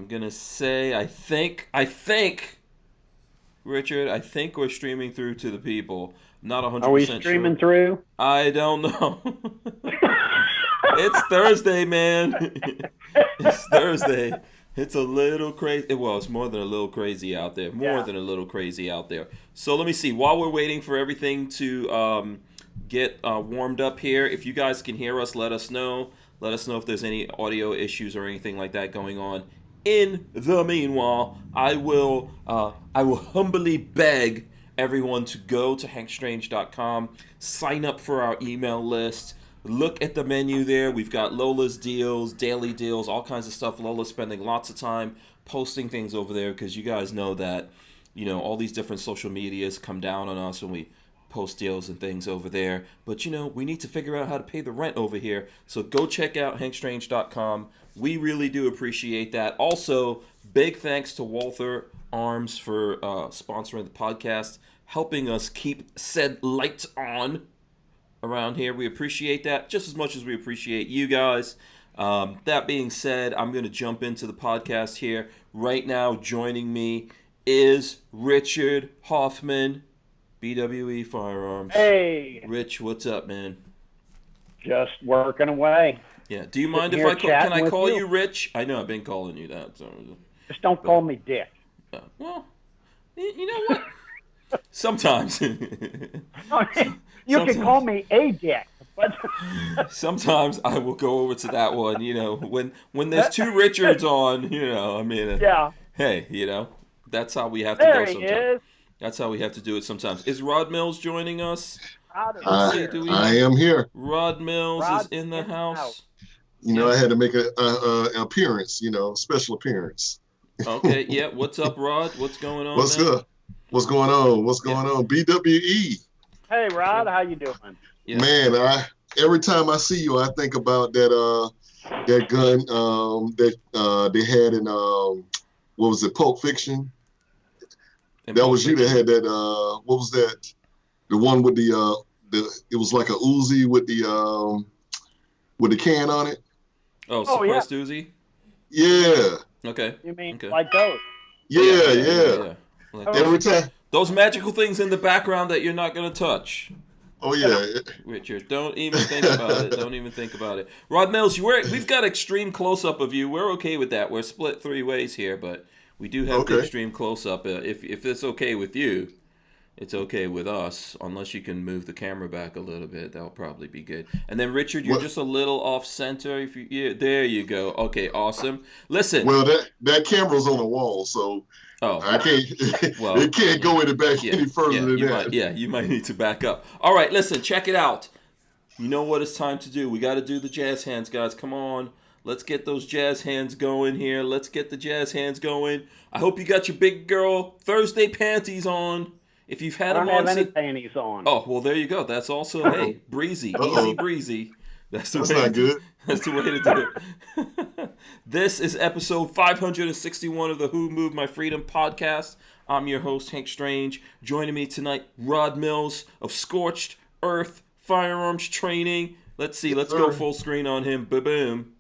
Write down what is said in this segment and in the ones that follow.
gonna say Richard, I think we're streaming through to the people. Not Are we 100% streaming sure. through? I don't know. It's Thursday, man. It's Thursday. It's a little crazy. Well, it's more than a little crazy out there. More Yeah. than a little crazy out there. So let me see. While we're waiting for everything to get warmed up here, if you guys can hear us, let us know. Let us know if there's any audio issues or anything like that going on. In the meanwhile, I will humbly beg everyone to go to hankstrange.com, sign up for our email list. Look at the menu there. We've got Lola's deals, daily deals, all kinds of stuff. Lola's spending lots of time posting things over there because you guys know that, all these different social medias come down on us when we post deals and things over there. But, we need to figure out how to pay the rent over here. So go check out hankstrange.com. We really do appreciate that. Also, big thanks to Walther Arms for sponsoring the podcast, helping us keep said lights on around here. We appreciate that just as much as we appreciate you guys. That being said, I'm going to jump into the podcast here. Right now, joining me is Richard Hoffman, BWE Firearms. Hey. Rich, what's up, man? Just working away. Yeah. Do you mind if can I call you Rich? I know I've been calling you that. So. Just don't call me Dick. Well, you know what? Sometimes. You can call me a Dick. But sometimes I will go over to that one, when there's two Richards on, yeah. Hey, that's how we have to go sometimes. There he is. That's how we have to do it sometimes. Is Rod Mills joining us? I am here. Rod Mills is in the house. I had to make an appearance, special appearance. Okay, yeah. What's up, Rod? What's going on? What's up? What's going on? What's going on? BWE. Hey, Rod, how you doing? Yeah. Man, every time I see you, I think about that gun that they had in what was it, Pulp Fiction? That was you that had that. What was that? The one with the it was like a Uzi with the can on it. Oh, suppressed Uzi. Yeah. Okay. You mean okay. like those? Yeah. Like every time. Those magical things in the background that you're not gonna touch. Oh yeah. Richard, don't even think about it. Don't even think about it. Rod Mills, we've got extreme close up of you. We're okay with that. We're split three ways here, but we do have the extreme close up. If it's okay with you, it's okay with us. Unless you can move the camera back a little bit, that'll probably be good. And then Richard, you're just a little off center. There you go. Okay, awesome. Listen. Well, that camera's on the wall, so. Oh, I can't. Well, it can't go any back any further than that. You might need to back up. All right, listen, check it out. You know what it's time to do. We got to do the jazz hands, guys. Come on, let's get those jazz hands going here. Let's get the jazz hands going. I hope you got your big girl Thursday panties on. If you've had them on, I don't have any panties on. Oh, well, there you go. That's also breezy, easy breezy. That's not good. That's the way to do it. This is episode 561 of the Who Moved My Freedom podcast. I'm your host, Hank Strange. Joining me tonight, Rod Mills of Scorched Earth Firearms Training. Let's see. Let's go full screen on him. Boom.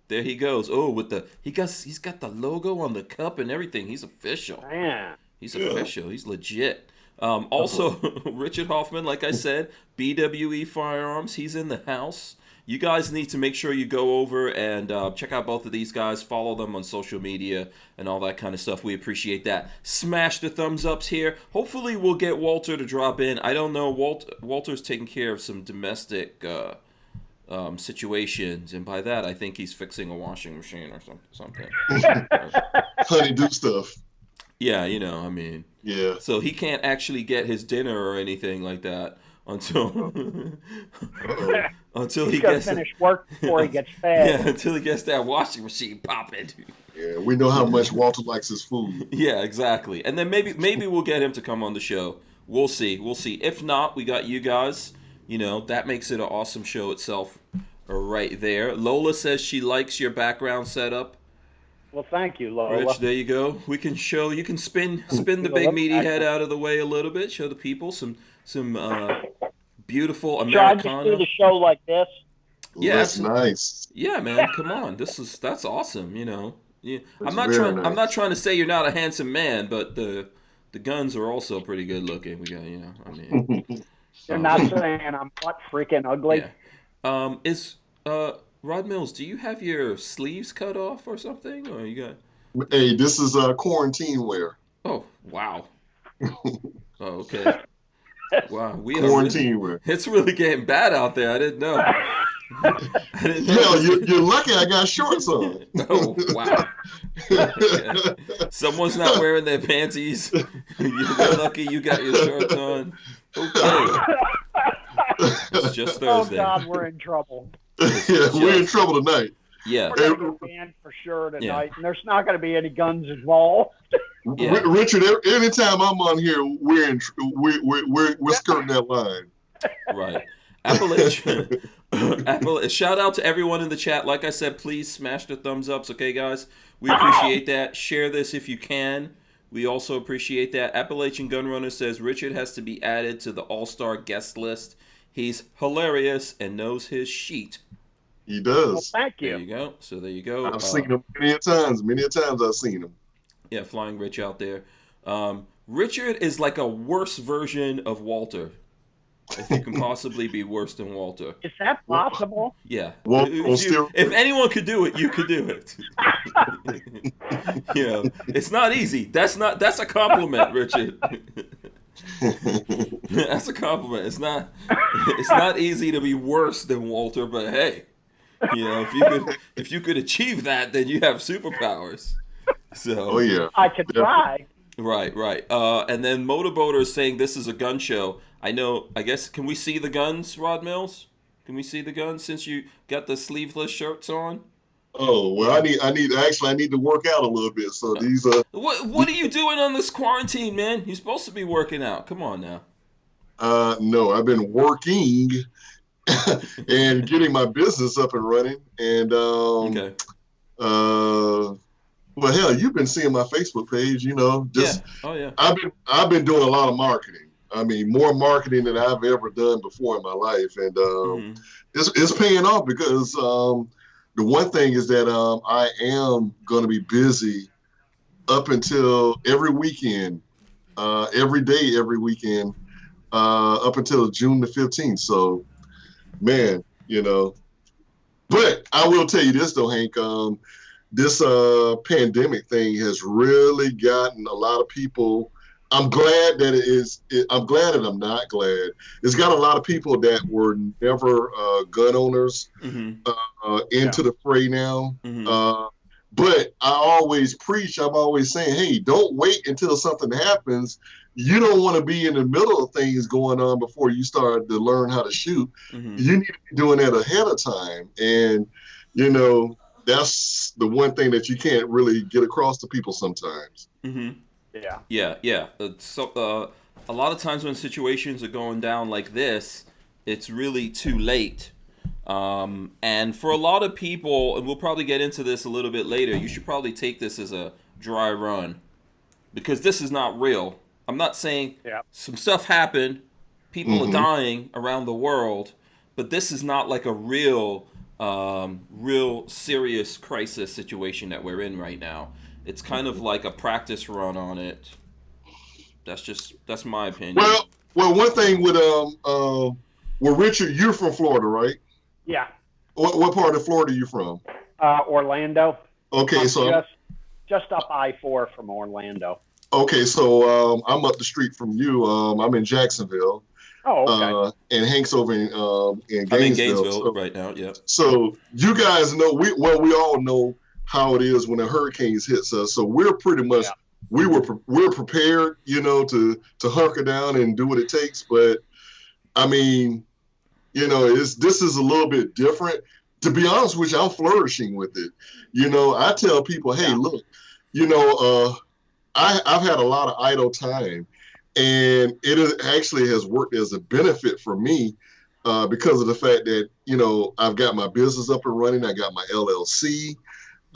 There he goes. Oh, he's got the logo on the cup and everything. He's official. Yeah. He's official. He's legit. Also, Richard Hoffman, like I said, BWE Firearms. He's in the house. You guys need to make sure you go over and check out both of these guys. Follow them on social media and all that kind of stuff. We appreciate that. Smash the thumbs ups here. Hopefully we'll get Walter to drop in. I don't know. Walter's taking care of some domestic situations. And by that, I think he's fixing a washing machine or something. Honey-do stuff. Yeah, Yeah. So he can't actually get his dinner or anything like that until he gets finish work before he gets fed. Yeah, until he gets that washing machine popping. Yeah, we know how much Walter likes his food. Yeah, exactly. And then maybe we'll get him to come on the show. We'll see. If not, we got you guys. That makes it an awesome show itself right there. Lola says she likes your background setup. Well, thank you, Lola. Rich, there you go. You can spin the big meaty head out of the way a little bit. Show the people some beautiful Americana. Should I just do the show like this? Yeah, that's nice. Yeah, man, come on. That's awesome. Yeah, It's I'm not very trying. I'm not nice. trying to say you're not a handsome man, but the guns are also pretty good looking. We got, I mean, You're not but saying I'm what freaking ugly. yeah. Is Rod Mills? Do you have your sleeves cut off or something, or you got? Hey, this is quarantine wear. Oh wow. Oh, okay. Wow, we are really. Quarantine wear. It's really getting bad out there. I didn't know. I didn't know. Yeah, you're lucky I got shorts on. Oh wow. Okay. Someone's not wearing their panties. You're lucky you got your shorts on. Okay. It's just Oh Thursday. God, we're in trouble. Yeah, we're in trouble tonight. Yeah. We're gonna get banned for sure tonight, and there's not gonna be any guns involved. Yeah. Richard, anytime I'm on here, we're skirting that line. Right. Appalachian. Shout out to everyone in the chat. Like I said, please smash the thumbs ups, okay, guys? We appreciate that. Share this if you can. We also appreciate that. Appalachian Gunrunner says Richard has to be added to the all-star guest list. He's hilarious and knows his sheet. He does. Well, thank you. There you go. So there you go. I've seen him many a times. Many a times I've seen him. Yeah, Flying Rich out there. Richard is like a worse version of Walter. If you can possibly be worse than Walter. Is that possible? Yeah. If anyone could do it, you could do it. Yeah. It's not easy. That's a compliment, Richard. That's a compliment. It's not easy to be worse than Walter, but hey, if you could achieve that, then you have superpowers. So Oh yeah. I could try. Right. And then Motorboater is saying this is a gun show. I guess, can we see the guns, Rod Mills? Can we see the guns since you got the sleeveless shirts on? Oh well, I need to work out a little bit. So these What are you doing on this quarantine, man? You're supposed to be working out. Come on now. No, I've been working and getting my business up and running. And Okay. well, hell, you've been seeing my Facebook page. Just Oh yeah. I've been doing a lot of marketing. I mean, more marketing than I've ever done before in my life, and it's paying off because the one thing is that I am going to be busy up until every weekend, every day, every weekend, up until June the 15th. So, man, But I will tell you this though, Hank. This pandemic thing has really gotten a lot of people. I'm glad that I'm glad and I'm not glad. It's got a lot of people that were never gun owners into the fray now. But I always preach. I'm always saying, hey, don't wait until something happens. You don't want to be in the middle of things going on before you start to learn how to shoot. You need to be doing that ahead of time. And, that's the one thing that you can't really get across to people sometimes. Yeah. So a lot of times when situations are going down like this, it's really too late. And for a lot of people, and we'll probably get into this a little bit later, you should probably take this as a dry run because this is not real. I'm not saying some stuff happened, people are dying around the world, but this is not like a real serious crisis situation that we're in right now. It's kind of like a practice run on it. That's my opinion. Well, one thing with Richard, you're from Florida, right? Yeah. What part of Florida are you from? Orlando. Okay, so just up I-4 from Orlando. Okay, so I'm up the street from you. I'm in Jacksonville. Oh, okay. And Hank's over in Gainesville. I'm in Gainesville right now. Yeah. So you guys know we all know how it is when a hurricane hits us. So we're pretty much we're prepared, to hunker down and do what it takes. But I mean, this is a little bit different. To be honest with you, I'm flourishing with it. I tell people, hey, look, I've had a lot of idle time, and it actually has worked as a benefit for me because of the fact that I've got my business up and running. I got my LLC.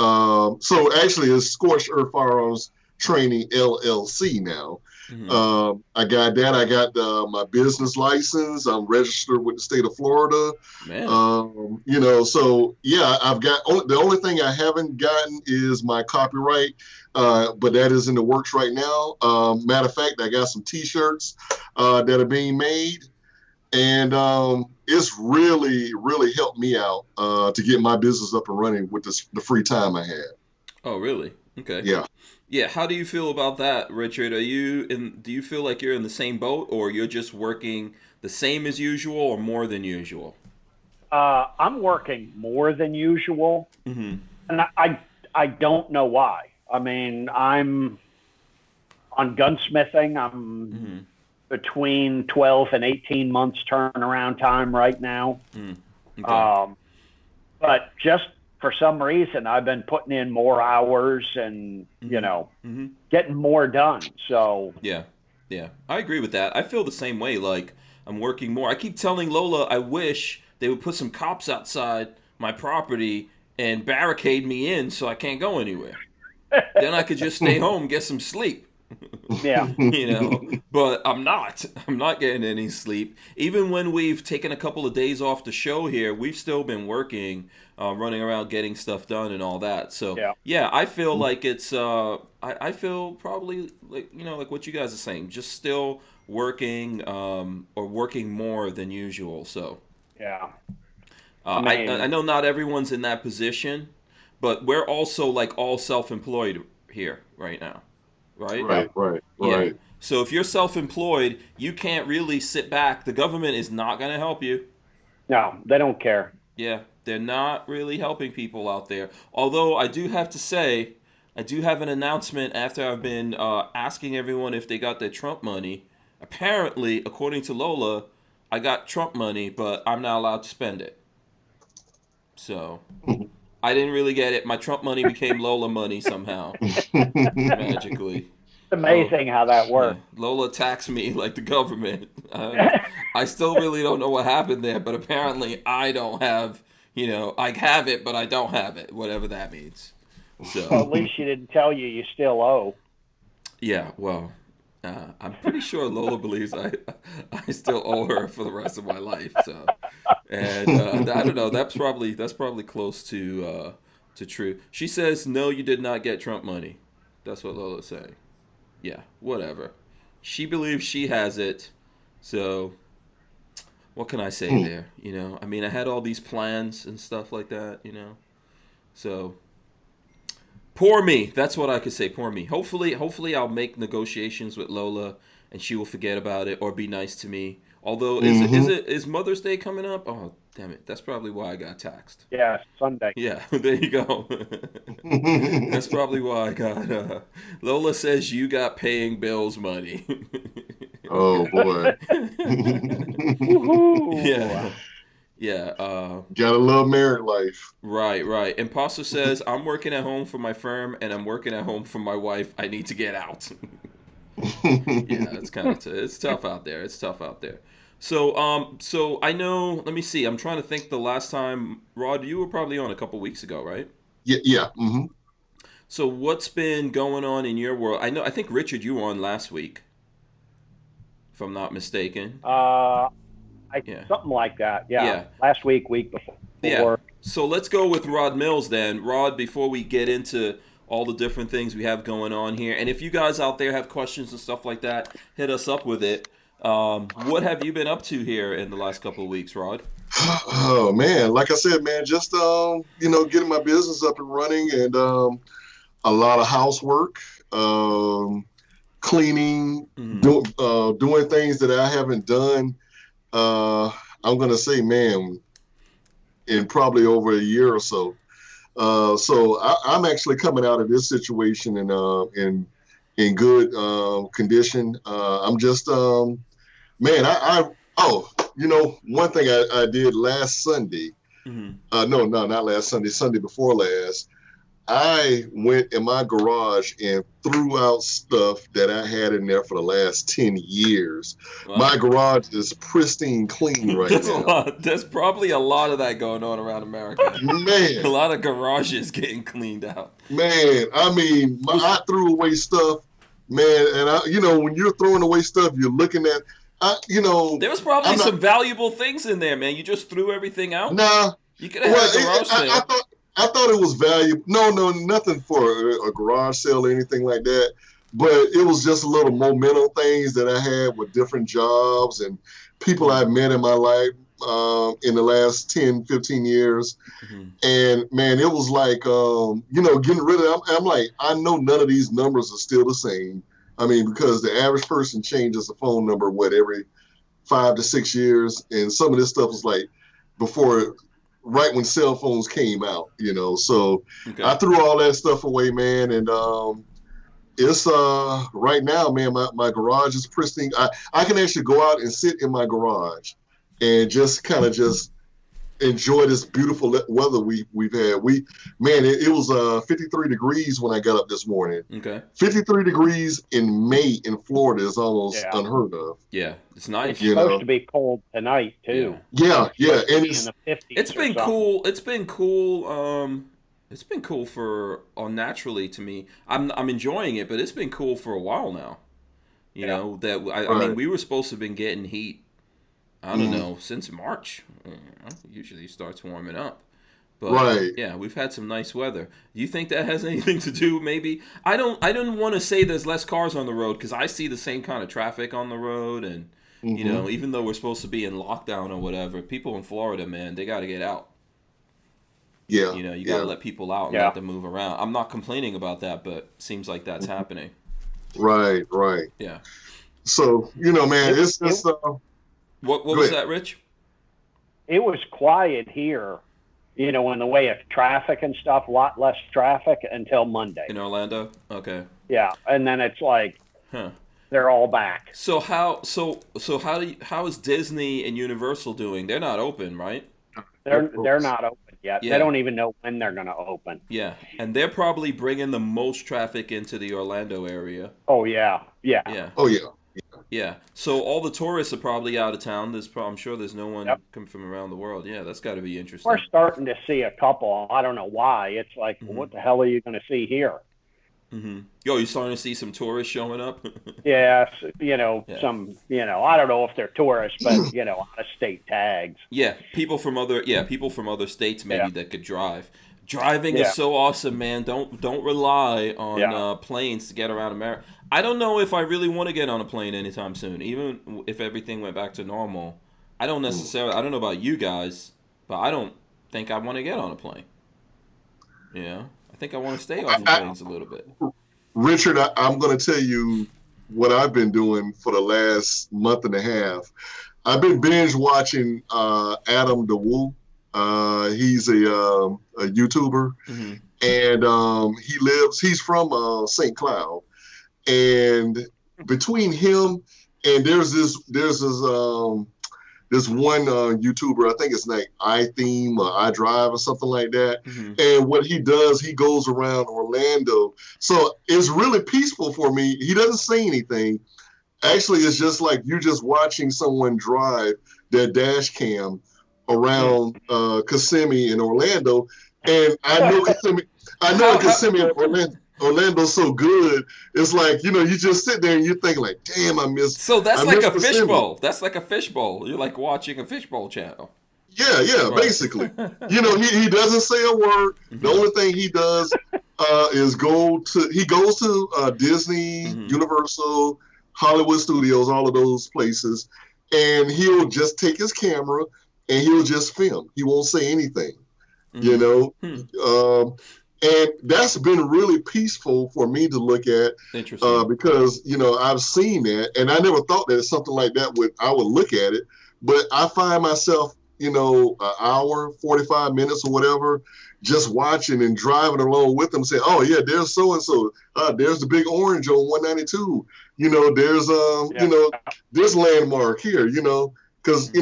So actually, it's Scorched Earth Firearms Training LLC now. Mm-hmm. I got that. I got my business license. I'm registered with the state of Florida. Man. So yeah, I've got the only thing I haven't gotten is my copyright, but that is in the works right now. Matter of fact, I got some T-shirts that are being made, and it's really, really helped me out to get my business up and running with the free time I had. Oh, really? Okay. Yeah. Yeah, how do you feel about that, Richard? Do you feel like you're in the same boat, or you're just working the same as usual or more than usual? I'm working more than usual, Mm-hmm. and I don't know why. I mean, I'm on gunsmithing. I'm between 12 and 18 months turnaround time right now. Okay. But just for some reason, I've been putting in more hours and, getting more done. So Yeah, I agree with that. I feel the same way. Like, I'm working more. I keep telling Lola I wish they would put some cops outside my property and barricade me in so I can't go anywhere. Then I could just stay home, get some sleep. Yeah. But I'm not getting any sleep. Even when we've taken a couple of days off the show here, we've still been working, running around getting stuff done and all that. So yeah, I feel like it's I feel probably like what you guys are saying, just still working, or working more than usual. So yeah. I know not everyone's in that position, but we're also like all self-employed here right now. Right? Right. So if you're self-employed, you can't really sit back. The government is not going to help you. No, they don't care. Yeah, they're not really helping people out there. Although I do have to say, I do have an announcement after I've been asking everyone if they got their Trump money. Apparently, according to Lola, I got Trump money, but I'm not allowed to spend it. So I didn't really get it. My Trump money became Lola money somehow, magically. It's amazing how that works. Yeah. Lola taxed me like the government. I still really don't know what happened there, but apparently I don't have, I have it, but I don't have it, whatever that means. So well, at least she didn't tell you still owe. Yeah, well, I'm pretty sure Lola believes I still owe her for the rest of my life. So, and I don't know. That's probably close to true. She says no, you did not get Trump money. That's what Lola's saying. Yeah, whatever. She believes she has it. So, what can I say there? I mean, I had all these plans and stuff like that. So. Poor me. That's what I could say. Poor me. Hopefully I'll make negotiations with Lola and she will forget about it or be nice to me. Although is Mother's Day coming up? Oh, damn it. That's probably why I got taxed. Yeah, Sunday. Yeah, there you go. That's probably why I got Lola says you got paying bills money. Oh boy. Yeah. Yeah. Gotta love married life. Right. Imposter says, I'm working at home for my firm and I'm working at home for my wife. I need to get out. Yeah, it's kind of it's tough out there. So I know, let me see. I'm trying to think the last time, Rod, you were probably on a couple weeks ago, right? Yeah. Mm-hmm. So what's been going on in your world? I think Richard, you were on last week, if I'm not mistaken. Something like that. Yeah. Last week before. Yeah. So let's go with Rod Mills then. Rod, before we get into all the different things we have going on here, and if you guys out there have questions and stuff like that, hit us up with it. What have you been up to here in the last couple of weeks, Rod? Oh man, like I said, man, just getting my business up and running, and a lot of housework, cleaning, doing things that I haven't done. I'm gonna say, man, in probably over a year or so. So I'm actually coming out of this situation in good condition. I'm just man. One thing I did last Sunday. No, not last Sunday. Sunday before last. I went in my garage and threw out stuff that I had in there for the last 10 years. Wow. My garage is pristine clean right There's now. a lot. There's probably a lot of that going on around America. Man. A lot of garages getting cleaned out. Man, I mean, I threw away stuff, man, and when you're throwing away stuff, you're looking at, there was probably some valuable things in there, man. You just threw everything out. Nah, you could have had a garage sale. I thought it was valuable. No, nothing for a garage sale or anything like that. But it was just little momentum things that I had with different jobs and people I've met in my life in the last 10, 15 years. Mm-hmm. And, man, it was like, getting rid of them. I'm like, I know none of these numbers are still the same. I mean, because the average person changes the phone number, every 5 to 6 years. And some of this stuff was like right when cell phones came out, So okay. I threw all that stuff away, man. And it's right now, man, my garage is pristine. I can actually go out and sit in my garage and just kind of enjoy this beautiful weather we've had. It was 53 degrees when I got up this morning. Okay. 53 degrees in May in Florida is almost unheard of. Yeah, it's nice. It's supposed to be cold tonight too. Yeah, and it's in the 50s. It's been cool. It's been cool. It's been cool for naturally to me. I'm enjoying it, but it's been cool for a while now. You know that I mean we were supposed to have been getting heat. I don't know, since March. Usually starts warming up. But yeah, we've had some nice weather. Do you think that has anything to do maybe? I don't want to say there's less cars on the road because I see the same kind of traffic on the road and even though we're supposed to be in lockdown or whatever, people in Florida, man, they got to get out. Yeah. You got to let people out and let them move around. I'm not complaining about that, but seems like that's happening. Right. Yeah. So, man, it's just What was that, Rich? It was quiet here, in the way of traffic and stuff, a lot less traffic until Monday. In Orlando? Okay. Yeah, and then it's like they're all back. So how is Disney and Universal doing? They're not open, right? They're not open yet. Yeah. They don't even know when they're going to open. Yeah, and they're probably bringing the most traffic into the Orlando area. Oh, yeah. Oh, yeah. Yeah, so all the tourists are probably out of town. I'm sure there's no one coming from around the world. Yeah, that's got to be interesting. We're starting to see a couple. I don't know why. It's like, what the hell are you going to see here? Mm-hmm. Yo, you're starting to see some tourists showing up? Yes, some, I don't know if they're tourists, but, out-of-state tags. Yeah, people from other states maybe that could drive. Driving is so awesome, man. Don't rely on planes to get around America. I don't know if I really want to get on a plane anytime soon, even if everything went back to normal. I don't necessarily. I don't know about you guys, but I don't think I want to get on a plane. I think I want to stay off of planes a little bit. Richard, I'm going to tell you what I've been doing for the last month and a half. I've been binge watching Adam DeWoo. He's a YouTuber, and he's from St. Cloud. And between him and there's this one YouTuber, I think it's like iTheme or iDrive or something like that. Mm-hmm. And what he does, he goes around Orlando. So it's really peaceful for me. He doesn't say anything. Actually, it's just like you're just watching someone drive their dash cam around Kissimmee in Orlando. And I know Kissimmee and Orlando's so good. It's like, you just sit there and you think like, damn, I miss. So that's like a fishbowl. That's like a fishbowl. You're like watching a fishbowl channel. Yeah, right. Basically. He doesn't say a word. Mm-hmm. The only thing he does is goes to Disney, Universal, Hollywood Studios, all of those places, and he'll just take his camera and he'll just film. He won't say anything. And that's been really peaceful for me to look at. Interesting. Because, I've seen that, and I never thought that something like that I would look at it. But I find myself, an hour, 45 minutes or whatever, just watching and driving along with them, saying, oh, yeah, there's so-and-so. There's the big orange on 192. There's, this landmark here, because,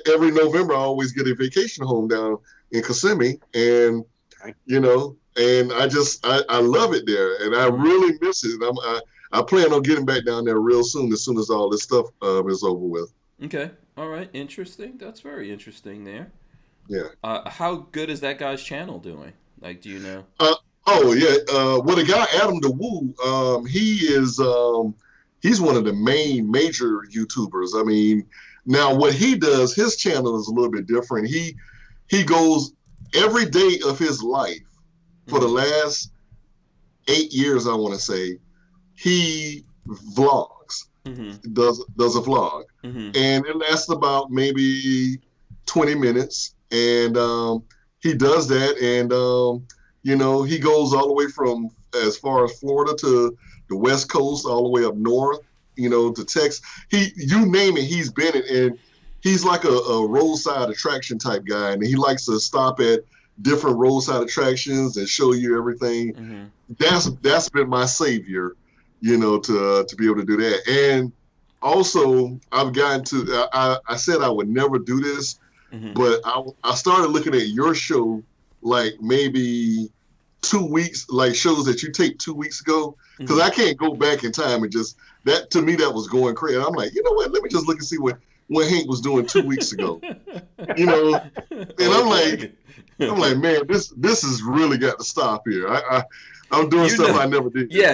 every November I always get a vacation home down in Kissimmee, and and I love it there, and I really miss it. And I plan on getting back down there real soon as all this stuff is over with. Okay. All right. Interesting. That's very interesting there. Yeah. How good is that guy's channel doing? Like, do you know? Oh yeah. Well, the guy Adam DeWoo, he's one of the major YouTubers. I mean, now what he does, his channel is a little bit different. He goes every day of his life for the last 8 years, I want to say. He vlogs, does a vlog, and it lasts about maybe 20 minutes, and he does that, and he goes all the way from as far as Florida to the West Coast, all the way up north, to Texas. You name it, he's been it, and he's like a roadside attraction type guy, and he likes to stop at different roadside attractions and show you everything. That's been my savior, to be able to do that. And also, I've gotten to. I said I would never do this, but I started looking at your show like maybe 2 weeks, like shows that you taped 2 weeks ago, because I can't go back in time and just that. To me, that was going crazy. I'm like, you know what? Let me just look and see what Hank was doing 2 weeks ago. And I'm like, man, this has really got to stop here. I'm doing stuff I never did. Yeah,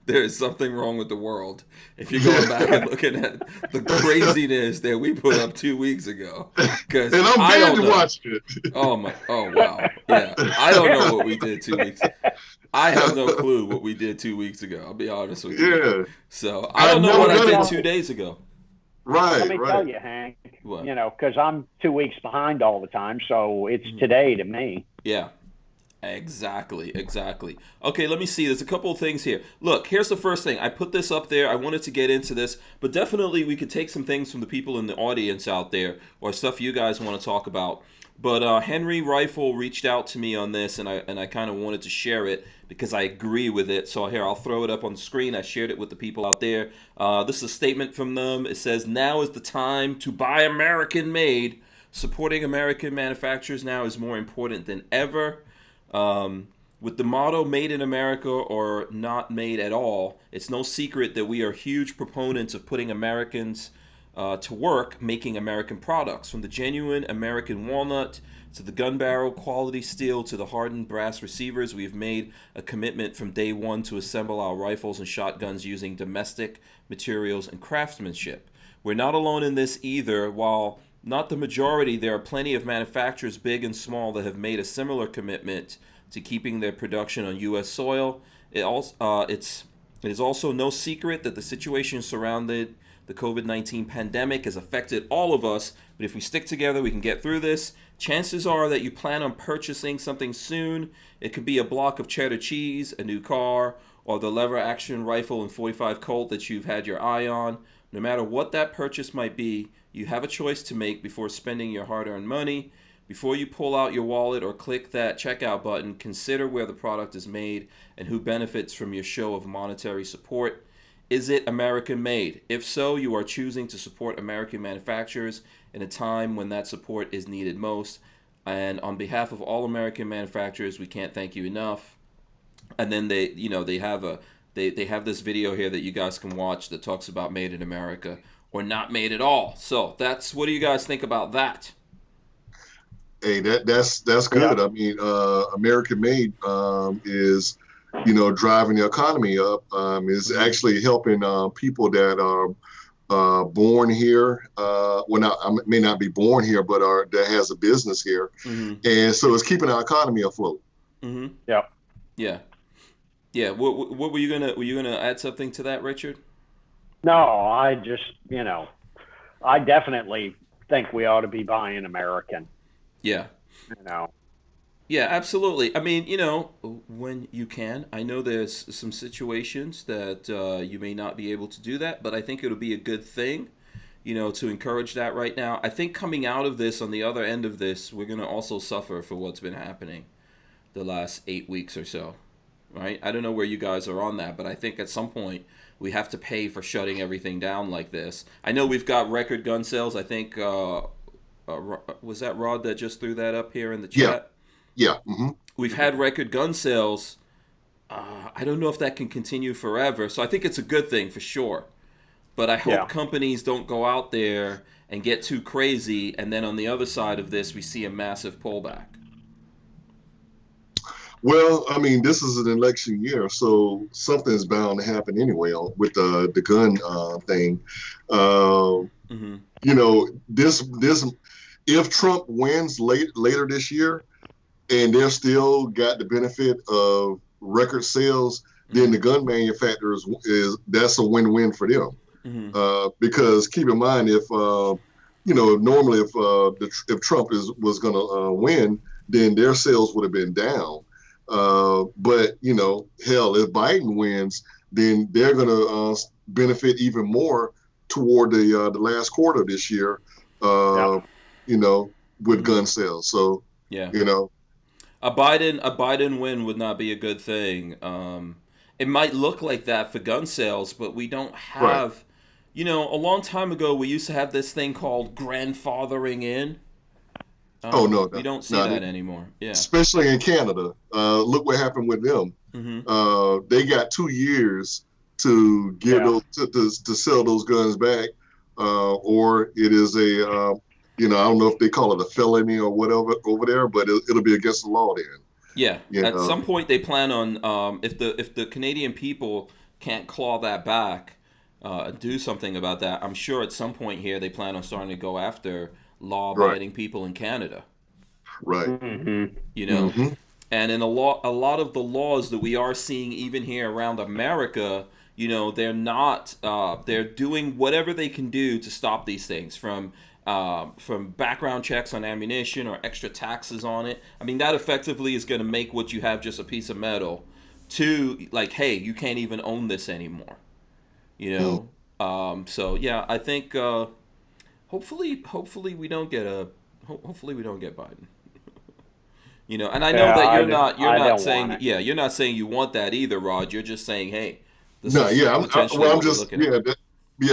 there's something wrong with the world if you're going back and looking at the craziness that we put up 2 weeks ago. And I'm bad to watch it. Oh wow. Yeah, I don't know what we did 2 weeks. I have no clue what we did 2 weeks ago. I'll be honest with you. Yeah. So I don't know what I did 2 days ago. Right. Let me tell you, Hank. What? Because I'm 2 weeks behind all the time, so it's today to me. Yeah. Exactly. Okay, let me see. There's a couple of things here. Look, here's the first thing. I put this up there. I wanted to get into this, but definitely we could take some things from the people in the audience out there or stuff you guys want to talk about. But Henry Rifle reached out to me on this, and I kind of wanted to share it because I agree with it. So here, I'll throw it up on the screen. I shared it with the people out there. This is a statement from them. It says, "Now is the time to buy American-made. Supporting American manufacturers now is more important than ever. With the motto made in America or not made at all, it's no secret that we are huge proponents of putting Americans to work making American products. From the genuine American walnut to the gun barrel quality steel to the hardened brass receivers, we've made a commitment from day one to assemble our rifles and shotguns using domestic materials and craftsmanship. We're not alone in this either. While not the majority, there are plenty of manufacturers, big and small, that have made a similar commitment to keeping their production on U.S. soil. It is also no secret that the situation surrounding the COVID-19 pandemic has affected all of us, but if we stick together, we can get through this. Chances are that you plan on purchasing something soon. It could be a block of cheddar cheese, a new car, or the lever action rifle and .45 Colt that you've had your eye on. No matter what that purchase might be, you have a choice to make before spending your hard-earned money. Before you pull out your wallet or click that checkout button, consider where the product is made and who benefits from your show of monetary support. Is it American made? If so, you are choosing to support American manufacturers in a time when that support is needed most. And on behalf of all American manufacturers, we can't thank you enough." And then they have this video here that you guys can watch that talks about made in America or not made at all. So what do you guys think about that? Hey, that's good. Yeah. I mean, American made is, driving the economy up. Is actually helping people that are born here. May not be born here, but that has a business here, and so it's keeping our economy afloat. Yeah. What were you gonna add something to that, Richard? No, I just I definitely think we ought to be buying American. Yeah. Yeah, absolutely. I mean, when you can. I know there's some situations that you may not be able to do that, but I think it'll be a good thing, to encourage that right now. I think coming out of this, on the other end of this, we're going to also suffer for what's been happening the last 8 weeks or so, right? I don't know where you guys are on that, but I think at some point we have to pay for shutting everything down like this. I know we've got record gun sales. I think, was that Rod that just threw that up here in the chat? Yeah. Mm-hmm. We've had record gun sales. I don't know if that can continue forever. So I think it's a good thing for sure. But I hope Yeah. companies don't go out there and get too crazy, and then on the other side of this, we see a massive pullback. Well, I mean, this is an election year, so something's bound to happen anyway with the gun thing. Mm-hmm. You know, this if Trump wins later this year, and they're still got the benefit of record sales, then the gun manufacturers that's a win-win for them. Mm-hmm. Because keep in mind, if normally if Trump was going to win, then their sales would have been down. But hell, if Biden wins, then they're going to benefit even more toward the last quarter of this year. With gun sales. So yeah, a Biden win would not be a good thing. It might look like that for gun sales, but we don't have. Right. A long time ago, we used to have this thing called grandfathering in. No, we don't see that anymore. Yeah, especially in Canada. Look what happened with them. Mm-hmm. They got 2 years to get those to sell those guns back, or it is a I don't know if they call it a felony or whatever over there, but it'll be against the law then. Yeah, at some point they plan on if the Canadian people can't claw that back, do something about that. I'm sure at some point here they plan on starting to go after law-abiding people in Canada. Right. Mm-hmm. Mm-hmm. And in a lot of the laws that we are seeing even here around America, they're not they're doing whatever they can do to stop these things from background checks on ammunition or extra taxes on it. I mean, that effectively is going to make what you have just a piece of metal to like, hey, you can't even own this anymore. So yeah, I think hopefully we don't get Biden. And I know that you're not saying you're not saying you want that either, Rod. You're just saying, hey, this is potentially what we're looking at.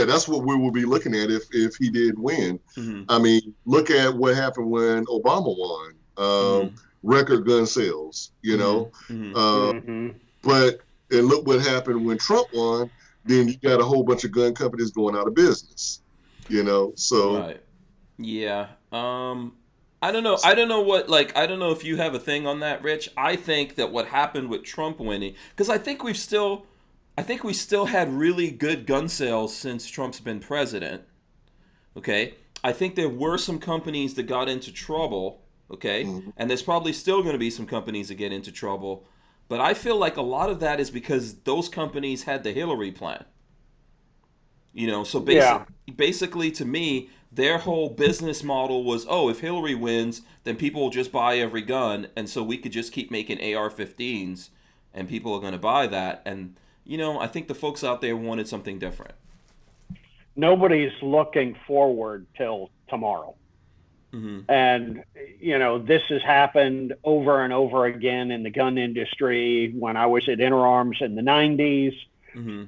That's what we will be looking at if he did win. Mm-hmm. I mean, look at what happened when Obama won. Record gun sales, but and look what happened when Trump won. Then you got a whole bunch of gun companies going out of business. So right. Yeah. I don't know. I don't know if you have a thing on that, Rich. I think that what happened with Trump winning, because I think we still had really good gun sales since Trump's been president. Okay. I think there were some companies that got into trouble. Okay. Mm-hmm. And there's probably still going to be some companies that get into trouble. But I feel like a lot of that is because those companies had the Hillary plan. So basically to me, their whole business model was, if Hillary wins, then people will just buy every gun. And so we could just keep making AR-15s and people are going to buy that. And, I think the folks out there wanted something different. Nobody's looking forward till tomorrow. Mm-hmm. And, this has happened over and over again in the gun industry. When I was at Armory in the 90s, mm-hmm.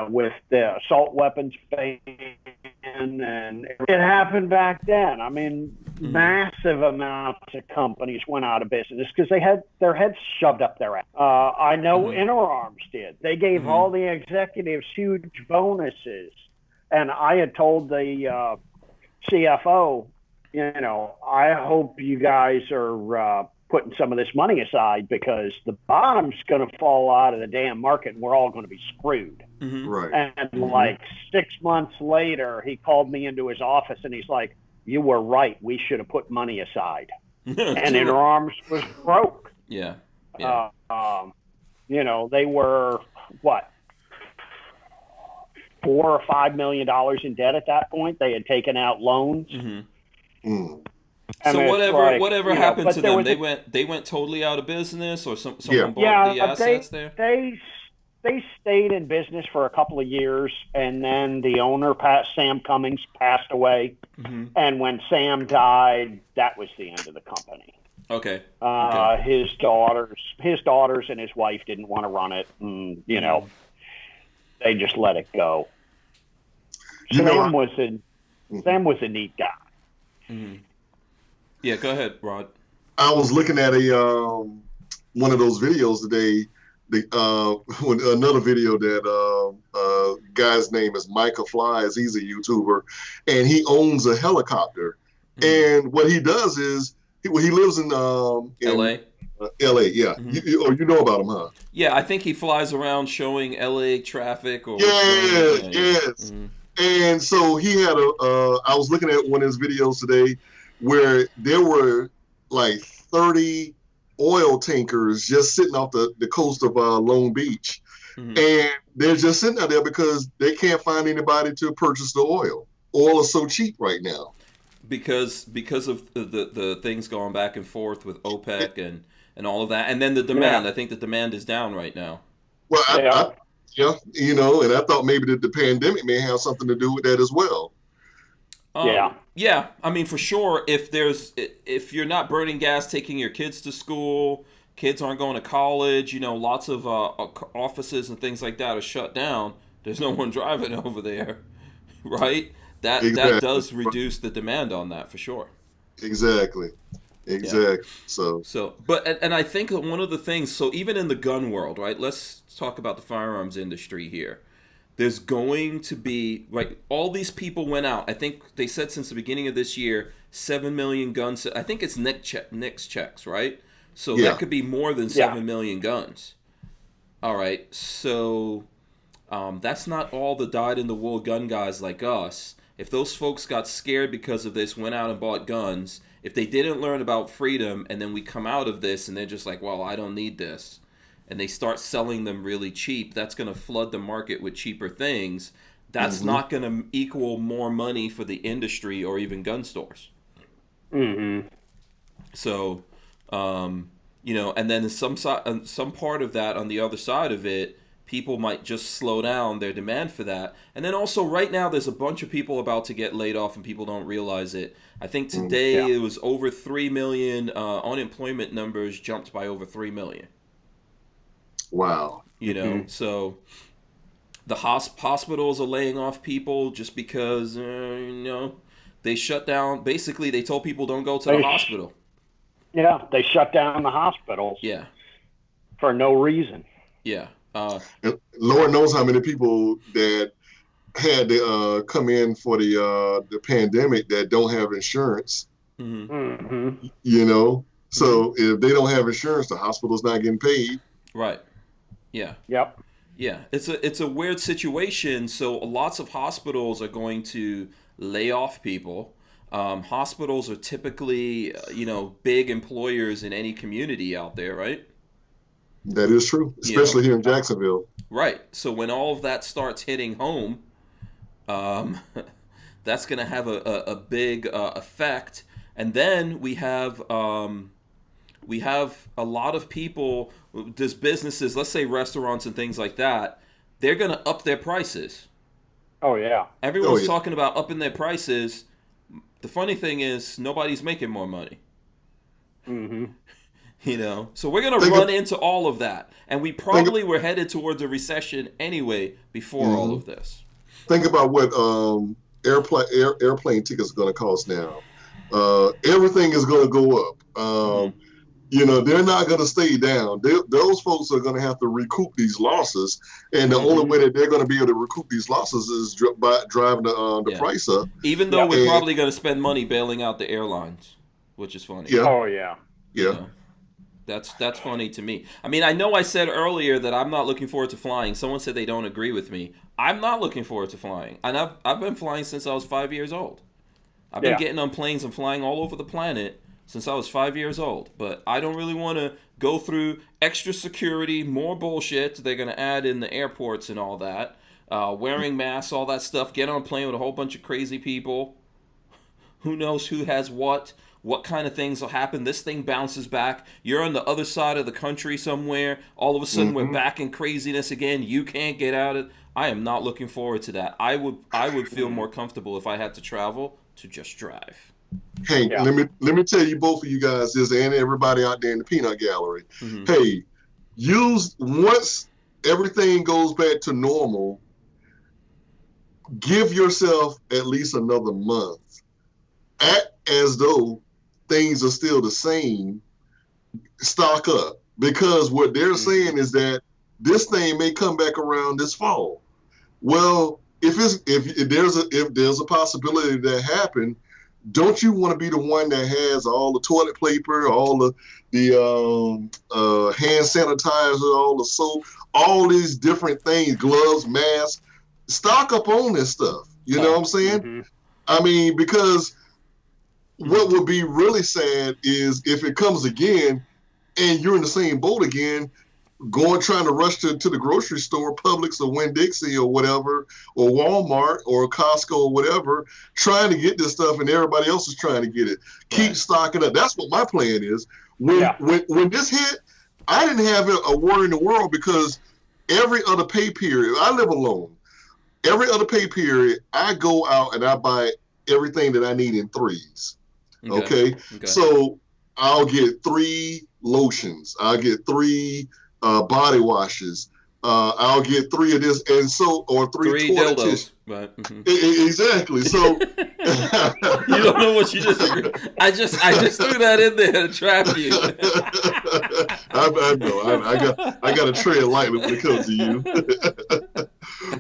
With the assault weapons ban, and it happened back then. I mean, mm-hmm. massive amounts of companies went out of business because they had their heads shoved up their ass. I know mm-hmm. Armory did. They gave mm-hmm. all the executives huge bonuses. And I had told the CFO, I hope you guys are putting some of this money aside because the bottom's going to fall out of the damn market and we're all going to be screwed. Mm-hmm. Right. And mm-hmm. like 6 months later, he called me into his office and he's like, you were right. We should have put money aside. And Armory was broke. Yeah. They were, what? $4 or $5 million in debt at that point. They had taken out loans. Mm-hmm. Mm. So whatever happened to them? They went totally out of business, or someone bought the assets there. They stayed in business for a couple of years, and then the owner, Sam Cummings, passed away. Mm-hmm. And when Sam died, that was the end of the company. Okay. His daughters and his wife didn't want to run it, and they just let it go. Sam was a neat guy. Mm-hmm. Yeah, go ahead, Rod. I was looking at a one of those videos today. Another video that guy's name is Micah Flies. He's a YouTuber, and he owns a helicopter. And what he does is he lives in LA. LA, yeah. You know about him, huh? Yeah, I think he flies around showing LA traffic or yes. Mm-hmm. And so he had I was looking at one of his videos today where there were like 30 oil tankers just sitting off the coast of Long Beach. And they're just sitting out there because they can't find anybody to purchase the oil. Oil is so cheap right now. Because of the things going back and forth with OPEC and all of that. And then the demand. I think the demand is down right now. Well, yeah, you know, and I thought maybe the pandemic may have something to do with that as well. Yeah, I mean, for sure, if you're not burning gas, taking your kids to school, kids aren't going to college, you know, lots of offices and things like that are shut down. There's no one driving over there, right? That does reduce the demand on that for sure. Exactly. Yeah. And I think one of the things, so even in the gun world, right? Let's talk about the firearms industry here. There's going to be, right, all these people went out. I think they said since the beginning of this year, 7 million guns. I think it's NICS checks, right? So that could be more than 7 million guns. All right, so that's not all the dyed-in-the-wool gun guys like us. If those folks got scared because of this, went out and bought guns, if they didn't learn about freedom, and then we come out of this and they're just like, well, I don't need this, and they start selling them really cheap, that's going to flood the market with cheaper things. That's not going to equal more money for the industry or even gun stores. So, you know, and then some part of that on the other side of it, people might just slow down their demand for that. And then also right now there's a bunch of people about to get laid off and people don't realize it. I think today it was over 3 million. Unemployment numbers jumped by over 3 million. Wow. You know, so the hospitals are laying off people just because, you know, they shut down. Basically, they told people don't go to the hospital. Yeah, they shut down the hospitals. Yeah. For no reason. Yeah. Lord knows how many people that had to come in for the pandemic that don't have insurance. You know, so if they don't have insurance, the hospital's not getting paid. Right. Yeah. Yep. Yeah. It's a weird situation. So lots of hospitals are going to lay off people. Hospitals are typically, you know, big employers in any community out there, right? That is true, especially here in Jacksonville. Right. So when all of that starts hitting home, that's going to have a big effect. And then we have a lot of people, there's businesses, let's say restaurants and things like that, they're going to up their prices. Oh, yeah. Everyone's talking about upping their prices. The funny thing is nobody's making more money. You know, so we're going to run into all of that. And we probably were headed towards a recession anyway before all of this. Think about what airplane tickets are going to cost now. Everything is going to go up. You know, they're not going to stay down. Those folks are going to have to recoup these losses. And the only way that they're going to be able to recoup these losses is by driving the price up. Even though we're probably going to spend money bailing out the airlines, which is funny. Yeah. Oh, yeah. Yeah. You know? That's funny to me. I mean, I know I said earlier that I'm not looking forward to flying. Someone said they don't agree with me. I'm not looking forward to flying. And I've been flying since I was 5 years old. I've been getting on planes and flying all over the planet since I was 5 years old. But I don't really want to go through extra security, more bullshit they're going to add in the airports and all that. Wearing masks, all that stuff. Get on a plane with a whole bunch of crazy people. Who knows who has what kind of things will happen. This thing bounces back. You're on the other side of the country somewhere. All of a sudden, we're back in craziness again. You can't get out of it. I am not looking forward to that. I would feel more comfortable if I had to travel to just drive. Hey, let me tell you, both of you guys this, and everybody out there in the peanut gallery. Hey, once everything goes back to normal, give yourself at least another month. Act as though things are still the same, stock up, because what they're saying is that this thing may come back around this fall. Well, if there's a possibility that happen, don't you want to be the one that has all the toilet paper, all the hand sanitizer, all the soap, all these different things, gloves, masks? Stock up on this stuff. You know what I'm saying? Mm-hmm. I mean, because what would be really sad is if it comes again and you're in the same boat again, trying to rush to the grocery store, Publix or Winn-Dixie or whatever, or Walmart or Costco or whatever, trying to get this stuff, and everybody else is trying to get it. Keep stocking up. That's what my plan is. When this hit, I didn't have a worry in the world, because every other pay period, I live alone. Every other pay period, I go out and I buy everything that I need in threes. Okay? So I'll get 3 lotions. I'll get 3 body washes. I'll get 3 of this, and or 3 toilet tissues. Right. Exactly. So you don't know what you just agreed. I just threw that in there to trap you. I know. I got to tread lightly when it comes to you.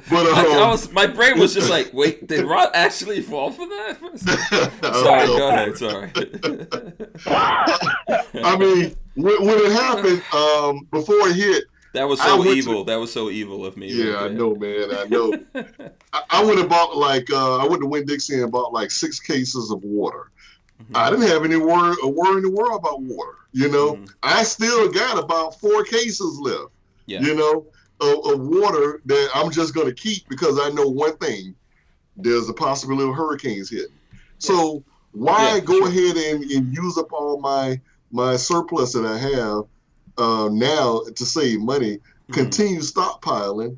But my brain was just like, wait, did Rod actually fall for that? Sorry, go ahead. Sorry. I mean, when it happened, before it hit, that was so evil. That was so evil of me. Yeah, I know, man. I know. I went and bought I went to Winn-Dixie and bought 6 cases of water. Mm-hmm. I didn't have any worry in the world about water. You know, I still got about 4 cases left. Yeah. You know, of water that I'm just going to keep, because I know one thing: there's a possibility of hurricanes hitting. So why go ahead and use up all my surplus that I have now to save money? Continue stockpiling,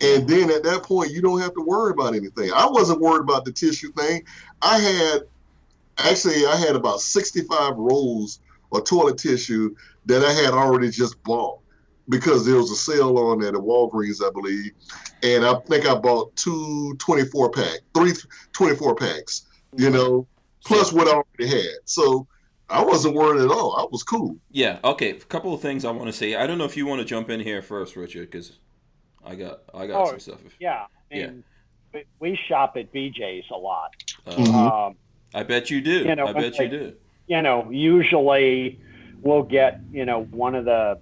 and then at that point you don't have to worry about anything. I wasn't worried about the tissue thing. I had about 65 rolls of toilet tissue that I had already just bought, because there was a sale on at Walgreens, I believe, and I think I bought 3 24 packs, you know, plus what I already had. So I wasn't worried at all. I was cool. Yeah. Okay. A couple of things I want to say. I don't know if you want to jump in here first, Richard, because I got some stuff. Yeah. We shop at BJ's a lot. I bet you do. I bet you do. You know, usually we'll get, one of the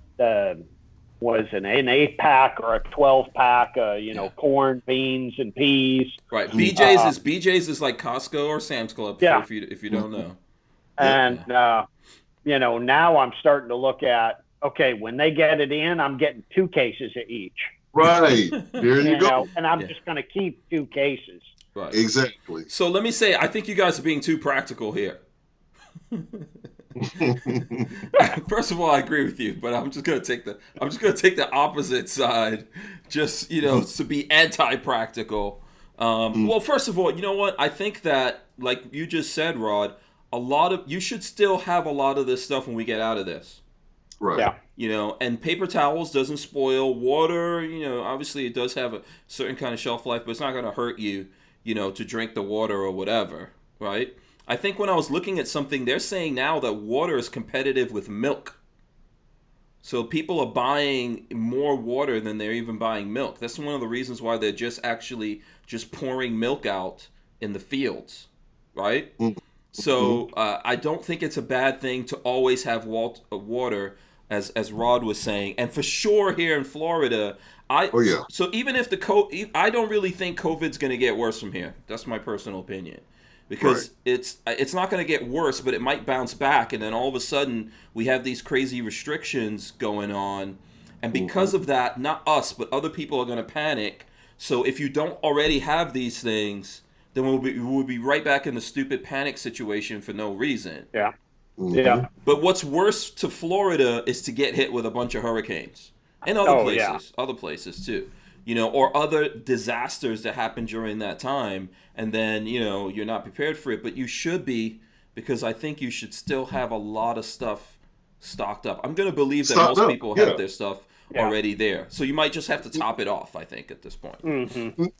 was an 8-pack or a 12-pack, corn, beans, and peas. Right. BJ's is like Costco or Sam's Club. If you don't know. And now I'm starting to look at, okay, when they get it in, I'm getting 2 cases of each. Right. There you go. And I'm just going to keep 2 cases. Right. Exactly. So let me say, I think you guys are being too practical here. First of all, I agree with you, but I'm just gonna take the opposite side, just to be anti-practical. Well, first of all, you know what? I think that, like you just said, Rod, you should still have a lot of this stuff when we get out of this. Right. Yeah. And paper towels doesn't spoil. Water, obviously it does have a certain kind of shelf life, but it's not gonna hurt you, to drink the water or whatever, right? I think when I was looking at something, they're saying now that water is competitive with milk. So people are buying more water than they're even buying milk. That's one of the reasons why they're just pouring milk out in the fields, right? So I don't think it's a bad thing to always have water, as Rod was saying. And for sure here in Florida, so even if I don't really think COVID's going to get worse from here. That's my personal opinion. Because it's not going to get worse, but it might bounce back, and then all of a sudden we have these crazy restrictions going on, and because of that, not us, but other people are going to panic. So if you don't already have these things, then we'll be right back in the stupid panic situation for no reason. Yeah. Yeah. But what's worse to Florida is to get hit with a bunch of hurricanes and other places too. Or other disasters that happen during that time, and then, you're not prepared for it, but you should be, because I think you should still have a lot of stuff stocked up. I'm going to believe that most people have their stuff already there. So you might just have to top it off, I think, at this point. No,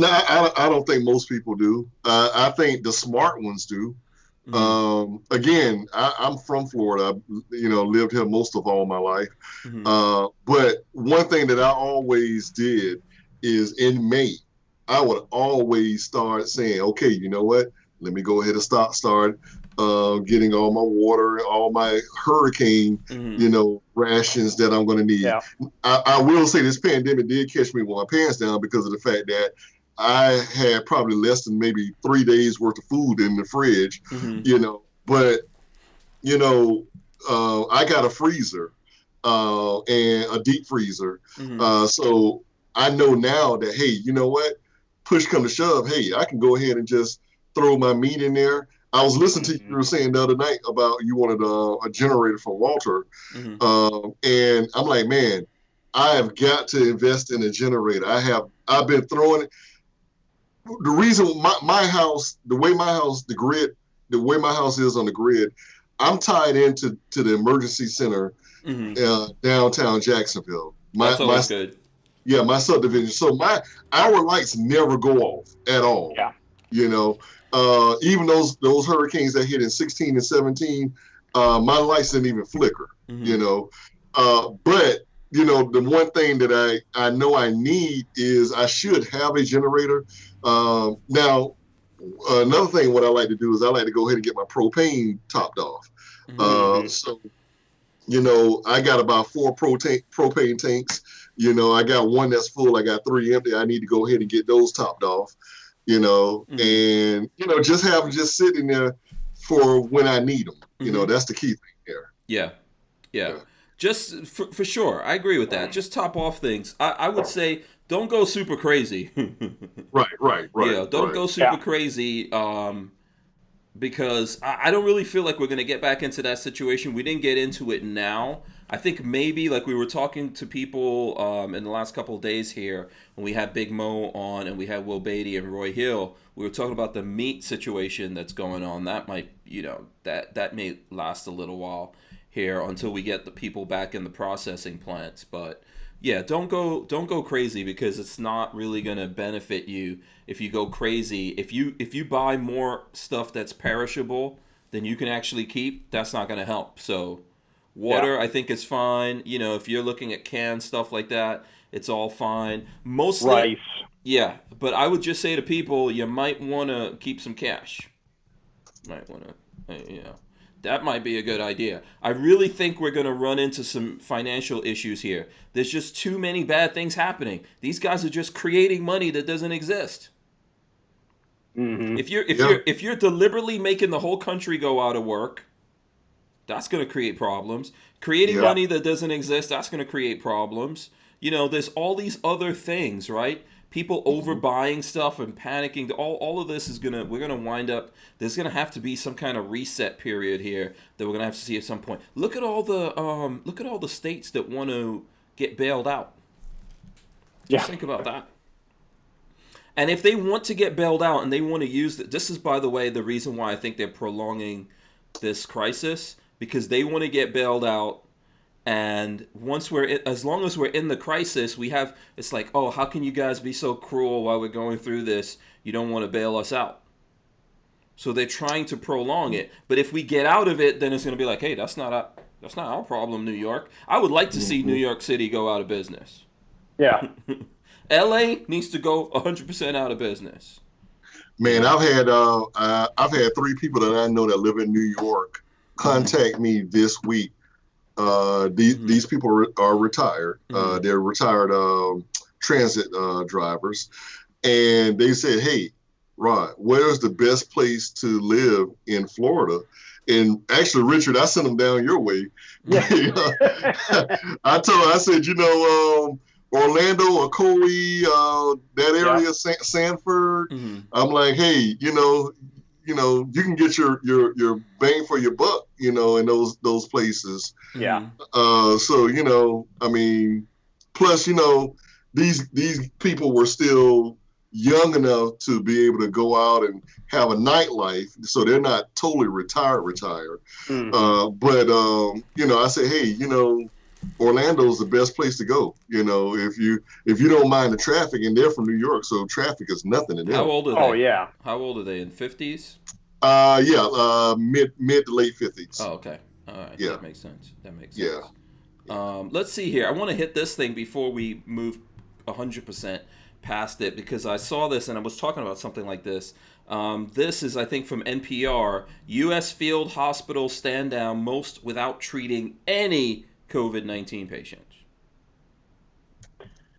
I don't think most people do. I think the smart ones do. Again, I'm from Florida. Lived here most of all my life. But one thing that I always did is in May, I would always start saying, okay, you know what? Let me go ahead and start getting all my water, all my hurricane, rations that I'm going to need. Yeah. I will say this pandemic did catch me with my pants down because of the fact that I had probably less than maybe 3 days worth of food in the fridge, but, I got a freezer and a deep freezer. So I know now that, hey, you know what? Push come to shove, hey, I can go ahead and just throw my meat in there. I was listening to you were saying the other night about you wanted a generator for Walther. And I'm like, man, I have got to invest in a generator. I've been throwing it. The reason my house, the way my house is on the grid, I'm tied into the emergency center downtown Jacksonville. That's always good. Yeah, my subdivision. So our lights never go off at all. Yeah. Even those hurricanes that hit in 16 and 17, my lights didn't even flicker. But the one thing that I know I need is I should have a generator. Now, another thing what I like to do is I like to go ahead and get my propane topped off. So, I got about 4 propane tanks. I got one that's full. I got 3 empty. I need to go ahead and get those topped off. And just have them just sitting there for when I need them. That's the key thing there. Yeah. Just for sure, I agree with that. Just top off things. I would say don't go super crazy. Right. Yeah, don't go super crazy. Because I don't really feel like we're going to get back into that situation. We didn't get into it now. I think maybe like we were talking to people in the last couple of days here when we had Big Mo on and we had Will Beatty and Roy Hill. We were talking about the meat situation that's going on. That might, that may last a little while here until we get the people back in the processing plants. But yeah, don't go crazy because it's not really going to benefit you if you go crazy. If you buy more stuff that's perishable than you can actually keep, that's not going to help. So water, I think is fine. If you're looking at canned stuff like that, it's all fine. Mostly rice. Yeah, but I would just say to people, you might want to keep some cash. Might want to, that might be a good idea. I really think we're going to run into some financial issues here. There's just too many bad things happening. These guys are just creating money that doesn't exist. If you're deliberately making the whole country go out of work, that's going to create problems. Creating money that doesn't exist, that's going to create problems. There's all these other things, right? People overbuying stuff and panicking. All of this we're gonna wind up. There's gonna have to be some kind of reset period here that we're gonna have to see at some point. Look at all the states that want to get bailed out. Just think about that. And if they want to get bailed out and they want to use this is, by the way, the reason why I think they're prolonging this crisis, because they want to get bailed out. And as long as we're in the crisis, it's like, oh, how can you guys be so cruel while we're going through this? You don't want to bail us out. So they're trying to prolong it. But if we get out of it, then it's going to be like, hey, that's not our problem, New York. I would like to see New York City go out of business. Yeah. LA needs to go 100% out of business. Man, I've had 3 people that I know that live in New York contact me this week. These people are retired. They're retired transit drivers. And they said, hey, Rod, where's the best place to live in Florida? And actually, Richard, I sent them down your way. Yeah. I said, Orlando, Ocoee, that area, Sanford. I'm like, hey, you can get your bang for your buck, in those places. Yeah. So, plus, these people were still young enough to be able to go out and have a nightlife. So they're not totally retired. But I say, hey, Orlando's the best place to go. If you don't mind the traffic, and they're from New York, so traffic is nothing to them. How old are they? Oh yeah. How old are they? In 50s? Mid to late 50s. Oh, okay. All right. Yeah. That makes sense. Yeah. Let's see here. I want to hit this thing before we move 100% past it, because I saw this and I was talking about something like this. This is, I think, from NPR. U.S. field hospitals stand down most without treating any COVID-19 patients.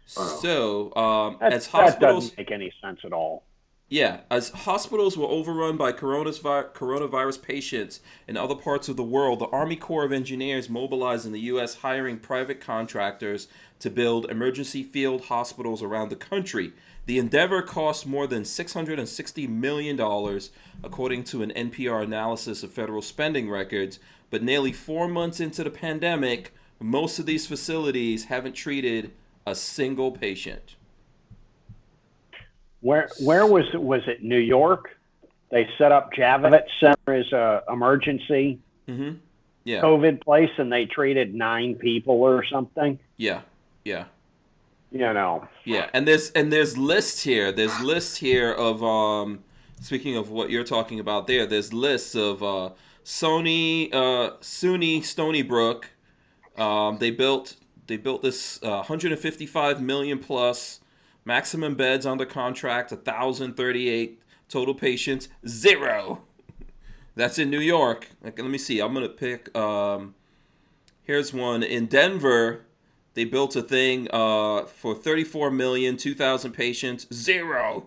So, as hospitals, that doesn't make any sense at all. yeah, as hospitals were overrun by coronavirus patients in other parts of the world, the Army Corps of Engineers mobilized in the U.S., hiring private contractors to build emergency field hospitals around the country. The endeavor cost more than $660 million, according to an NPR analysis of federal spending records. But nearly 4 months into the pandemic, most of these facilities haven't treated a single patient. Where was it? Was it New York? They set up Javits Center as a emergency COVID place, and they treated 9 people or something. Yeah. You know. Yeah, and there's lists here. There's lists here of speaking of what you're talking about there. There's lists of SUNY Stony Brook. They built this 155 million plus. Maximum beds under contract, 1,038 total patients, 0. That's in New York. Let me see. I'm going to pick, here's one. In Denver, they built a thing for 34 million, 2,000 patients, 0.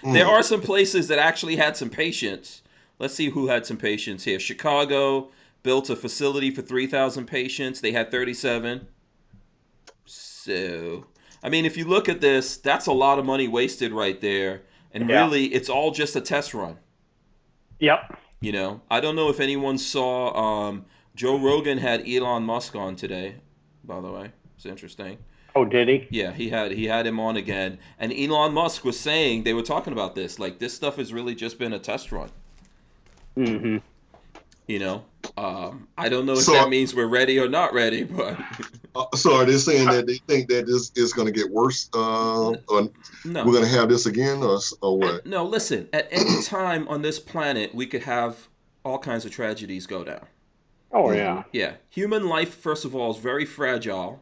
There are some places that actually had some patients. Let's see who had some patients here. Chicago built a facility for 3,000 patients. They had 37. So... I mean, if you look at this, that's a lot of money wasted right there. And really, it's all just a test run. Yep. You know, I don't know if anyone saw Joe Rogan had Elon Musk on today, by the way. It's interesting. Oh, did he? Yeah, he had him on again. And Elon Musk was saying, they were talking about this, like this stuff has really just been a test run. Mm-hmm. You know, I don't know if that means we're ready or not ready, but... So are they saying that they think that this is going to get worse? Or no. We're going to have this again, or what? No, listen. At any time on this planet, we could have all kinds of tragedies go down. Oh, yeah. Yeah. Human life, first of all, is very fragile.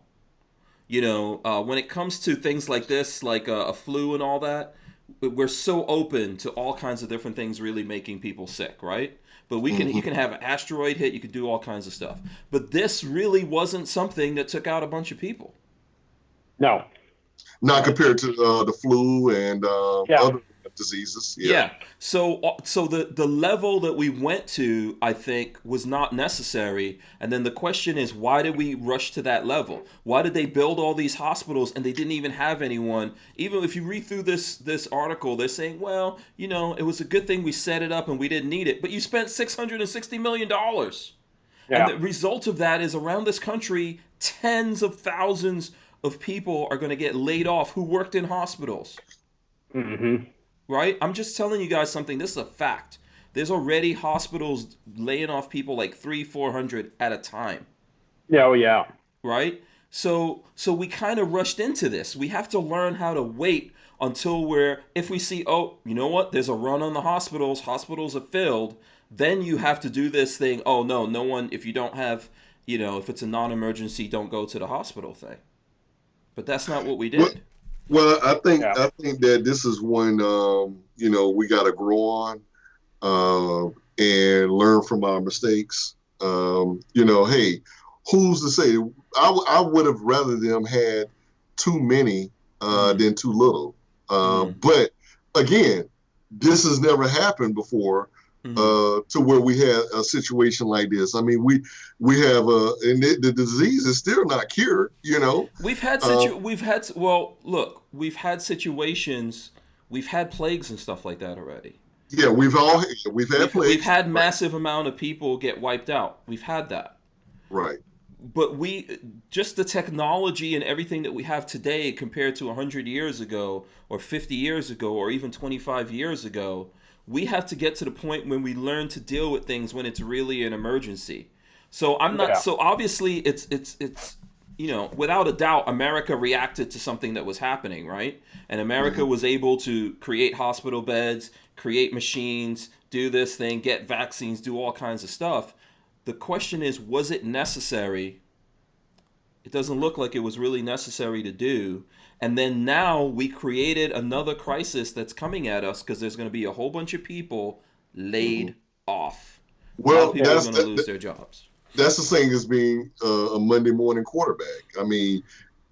You know, when it comes to things like this, like a flu and all that, we're so open to all kinds of different things really making people sick, right? But you can have an asteroid hit, you could do all kinds of stuff. But this really wasn't something that took out a bunch of people. No. Not compared to the flu and other diseases. Yeah. So the level that we went to, I think, was not necessary. And then the question is, why did we rush to that level? Why did they build all these hospitals and they didn't even have anyone? Even if you read through this article, they're saying, well, you know, it was a good thing we set it up and we didn't need it. But you spent $660 million. Yeah. And the result of that is around this country, tens of thousands of people are going to get laid off who worked in hospitals. Mm-hmm. Right? I'm just telling you guys something. This is a fact. There's already hospitals laying off people like 300-400 at a time. Oh, yeah. Right? So we kind of rushed into this. We have to learn how to wait until if we see, oh, you know what? There's a run on the hospitals are filled. Then you have to do this thing. Oh, no one, if you don't have, you know, if it's a non-emergency, don't go to the hospital thing. But that's not what we did. Well, I think that this is when you know, we got to grow on and learn from our mistakes. You know, hey, who's to say? I would have rather them had too many than too little. But again, this has never happened before. To where we had a situation like this. I mean, we have and the disease is still not cured. You know, we've had situations, we've had plagues and stuff like that already. Yeah, we've had plagues. We've had massive amount of people get wiped out. We've had that. Right. But just the technology and everything that we have today compared to 100 years ago or 50 years ago or even 25 years ago, we have to get to the point when we learn to deal with things when it's really an emergency. So I'm not. So obviously, it's without a doubt, America reacted to something that was happening, right? And America was able to create hospital beds, create machines, do this thing, get vaccines, do all kinds of stuff. The question is, was it necessary? It doesn't look like it was really necessary to do. And then now we created another crisis that's coming at us because there's going to be a whole bunch of people laid off. Well, a lot of people are going to lose their jobs. That's the thing as being a Monday morning quarterback. I mean,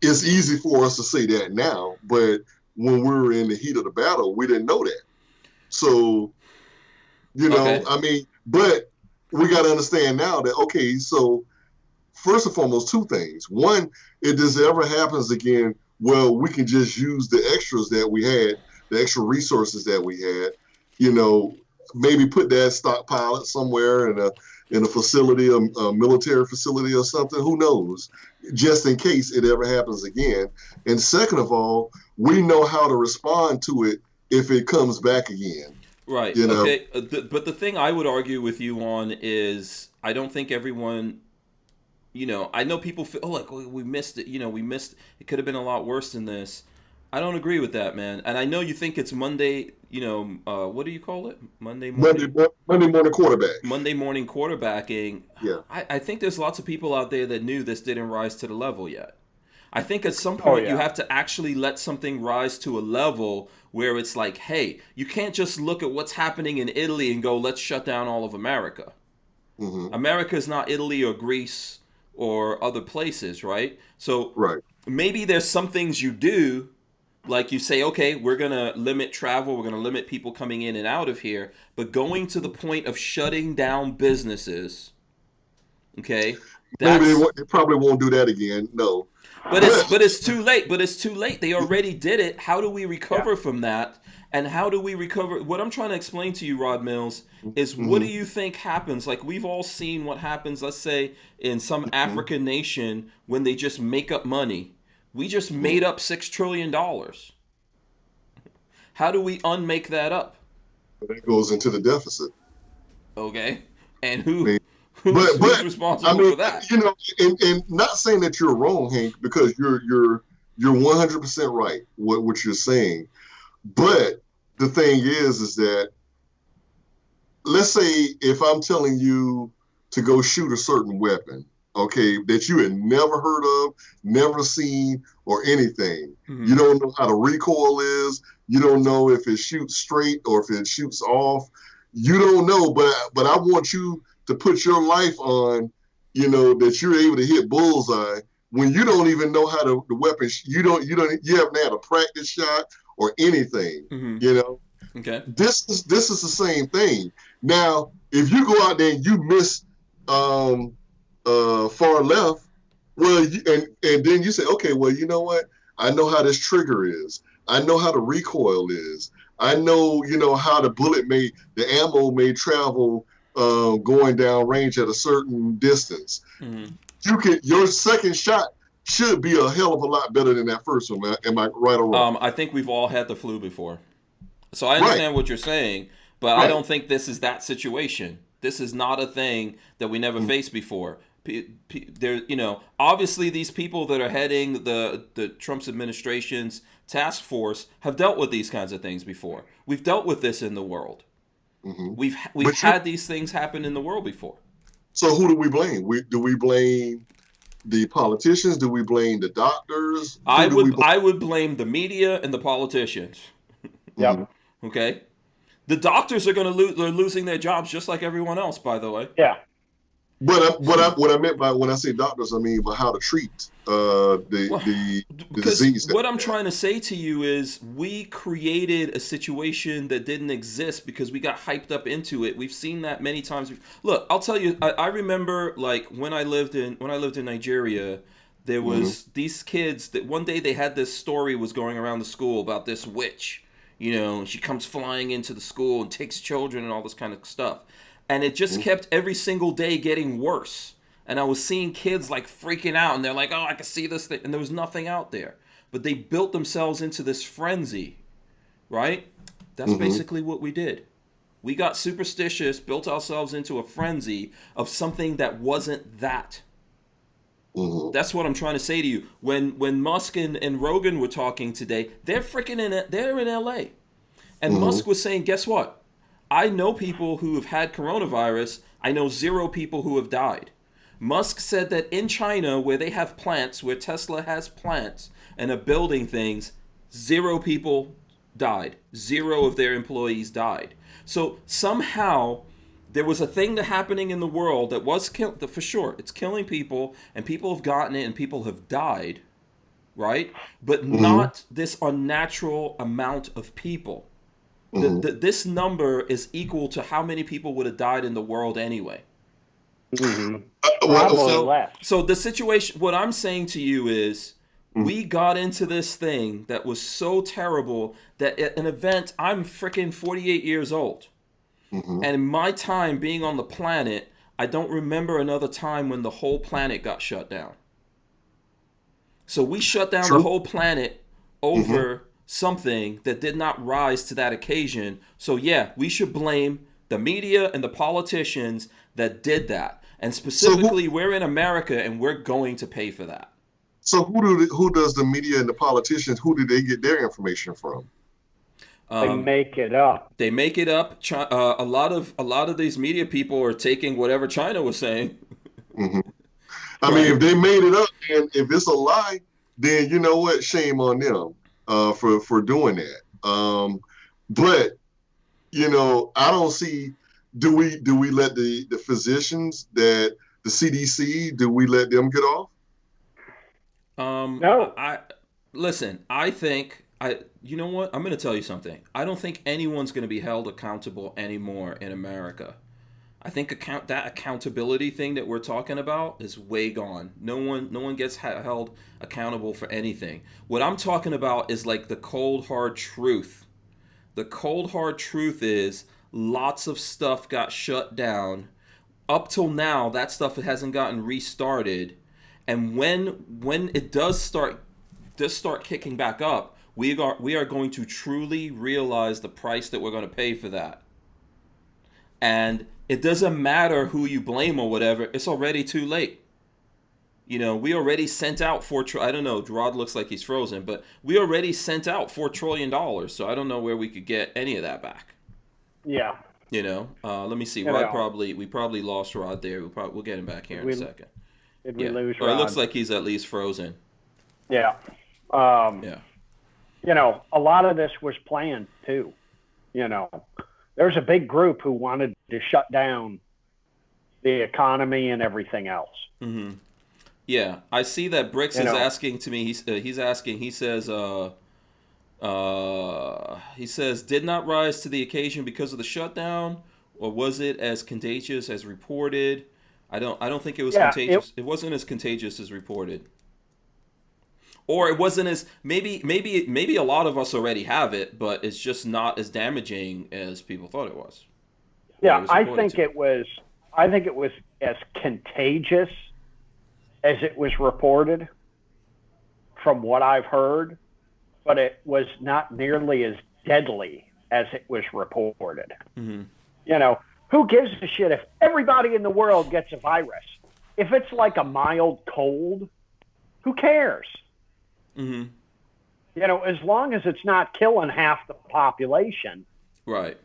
it's easy for us to say that now, but when we were in the heat of the battle, we didn't know that. So, Okay. I mean, but we got to understand now that, okay, so first and foremost, two things. One, if this ever happens again, well, we can just use the extras that we had, the extra resources that we had, maybe put that stockpile somewhere in a facility, a military facility or something, who knows, just in case it ever happens again. And second of all, we know how to respond to it if it comes back again. Right. Okay. But the thing I would argue with you on is I don't think everyone, I know people feel, like, we missed it. We missed, it could have been a lot worse than this. I don't agree with that, man. And I know you think it's Monday, what do you call it? Monday morning quarterback. Monday morning quarterbacking. Yeah. I think there's lots of people out there that knew this didn't rise to the level yet. I think at some point you have to actually let something rise to a level where it's like, hey, you can't just look at what's happening in Italy and go, let's shut down all of America. America is not Italy or Greece or other places, right? So maybe there's some things you do, like you say, okay, we're going to limit travel, we're going to limit people coming in and out of here, but going to the point of shutting down businesses, okay? Maybe they probably won't do that again, no. But it's too late. They already did it. How do we recover from that? And how do we recover? What I'm trying to explain to you, Rod Mills, is what do you think happens? Like, we've all seen what happens, let's say, in some African nation when they just make up money. We just made up $6 trillion. How do we unmake that up? That goes into the deficit. Okay. And who's responsible for that? And not saying that you're wrong, Hank, because you're 100% right what you're saying. But the thing is that, let's say if I'm telling you to go shoot a certain weapon, okay, that you had never heard of, never seen, or anything. You don't know how the recoil is. You don't know if it shoots straight or if it shoots off. You don't know, but I want you to put your life on, that you're able to hit bullseye when you don't even know how the weapon. You haven't had a practice shot or anything. Okay. This is the same thing. Now, if you go out there and you miss far left, well, and then you say, okay, well, you know what? I know how this trigger is. I know how the recoil is. I know, how the ammo may travel going down range at a certain distance. Your second shot should be a hell of a lot better than that first one. Am I right or wrong? I think we've all had the flu before. So I understand what you're saying, but I don't think this is that situation. This is not a thing that we never faced before. There, obviously these people that are heading the Trump's administration's task force have dealt with these kinds of things before. We've dealt with this in the world. We've had these things happen in the world before. So who do we blame? Do we blame the politicians? Do we blame the doctors? I would blame the media and the politicians. Yep. Okay. The doctors are going to lose. They're losing their jobs just like everyone else, by the way. Yeah. But what I meant by when I say doctors, I mean by how to treat the disease. What I'm trying to say to you is we created a situation that didn't exist because we got hyped up into it. We've seen that many times. Look, I'll tell you. I remember like when I lived in Nigeria, there was these kids that one day they had this story was going around the school about this witch. She comes flying into the school and takes children and all this kind of stuff. And it just kept every single day getting worse. And I was seeing kids like freaking out and they're like, oh, I can see this thing. And there was nothing out there. But they built themselves into this frenzy, right? That's basically what we did. We got superstitious, built ourselves into a frenzy of something that wasn't that. That's what I'm trying to say to you. When Musk and Rogan were talking today, they're in LA. And Musk was saying, guess what? I know people who have had coronavirus. I know 0 people who have died. Musk said that in China, where they have plants, where Tesla has plants and are building things, 0 people died. 0 of their employees died. So somehow there was a thing that happening in the world that was for sure. It's killing people, and people have gotten it, and people have died, right? But not this unnatural amount of people. This number is equal to how many people would have died in the world anyway. So the situation, what I'm saying to you is, we got into this thing that was so terrible that at an event, I'm freaking 48 years old. And in my time being on the planet, I don't remember another time when the whole planet got shut down. So we shut down the whole planet over something that did not rise to that occasion. So yeah, we should blame the media and the politicians that did that. And specifically, we're in America, and we're going to pay for that. So who does the media and the politicians, who do they get their information from? They make it up. They make it up. A lot of these media people are taking whatever China was saying. I mean, if they made it up, and if it's a lie, then you know what? Shame on them for doing that. But you know, I don't see. Do we let the physicians, that the CDC, do we let them get off? No. I think you know what? I'm going to tell you something. I don't think anyone's going to be held accountable anymore in America. I think that accountability thing that we're talking about is way gone. No one gets held accountable for anything. What I'm talking about is like the cold hard truth. The cold hard truth is lots of stuff got shut down. Up till now, that stuff hasn't gotten restarted. And when it does start kicking back up, we are going to truly realize the price that we're going to pay for that. And it doesn't matter who you blame or whatever. It's already too late. You know, we already sent out I don't know, Rod looks like he's frozen, but we already sent out $4 trillion. So I don't know where we could get any of that back. Yeah. You know, let me see. We probably lost Rod there. We'll get him back here in a second. Did we lose Rod? Or it looks like he's at least frozen. Yeah. You know, a lot of this was planned too. You know, there's a big group who wanted to shut down the economy and everything else. Yeah, I see that Bricks is asking to me. He's asking. He says, did not rise to the occasion because of the shutdown, or was it as contagious as reported? I don't think it was contagious. It wasn't as contagious as reported. Or it wasn't as maybe a lot of us already have it, but it's just not as damaging as people thought it was. Yeah, I think it was as contagious as it was reported from what I've heard, but it was not nearly as deadly as it was reported. You know, who gives a shit if everybody in the world gets a virus? If it's like a mild cold, who cares? You know, as long as it's not killing half the population. Right.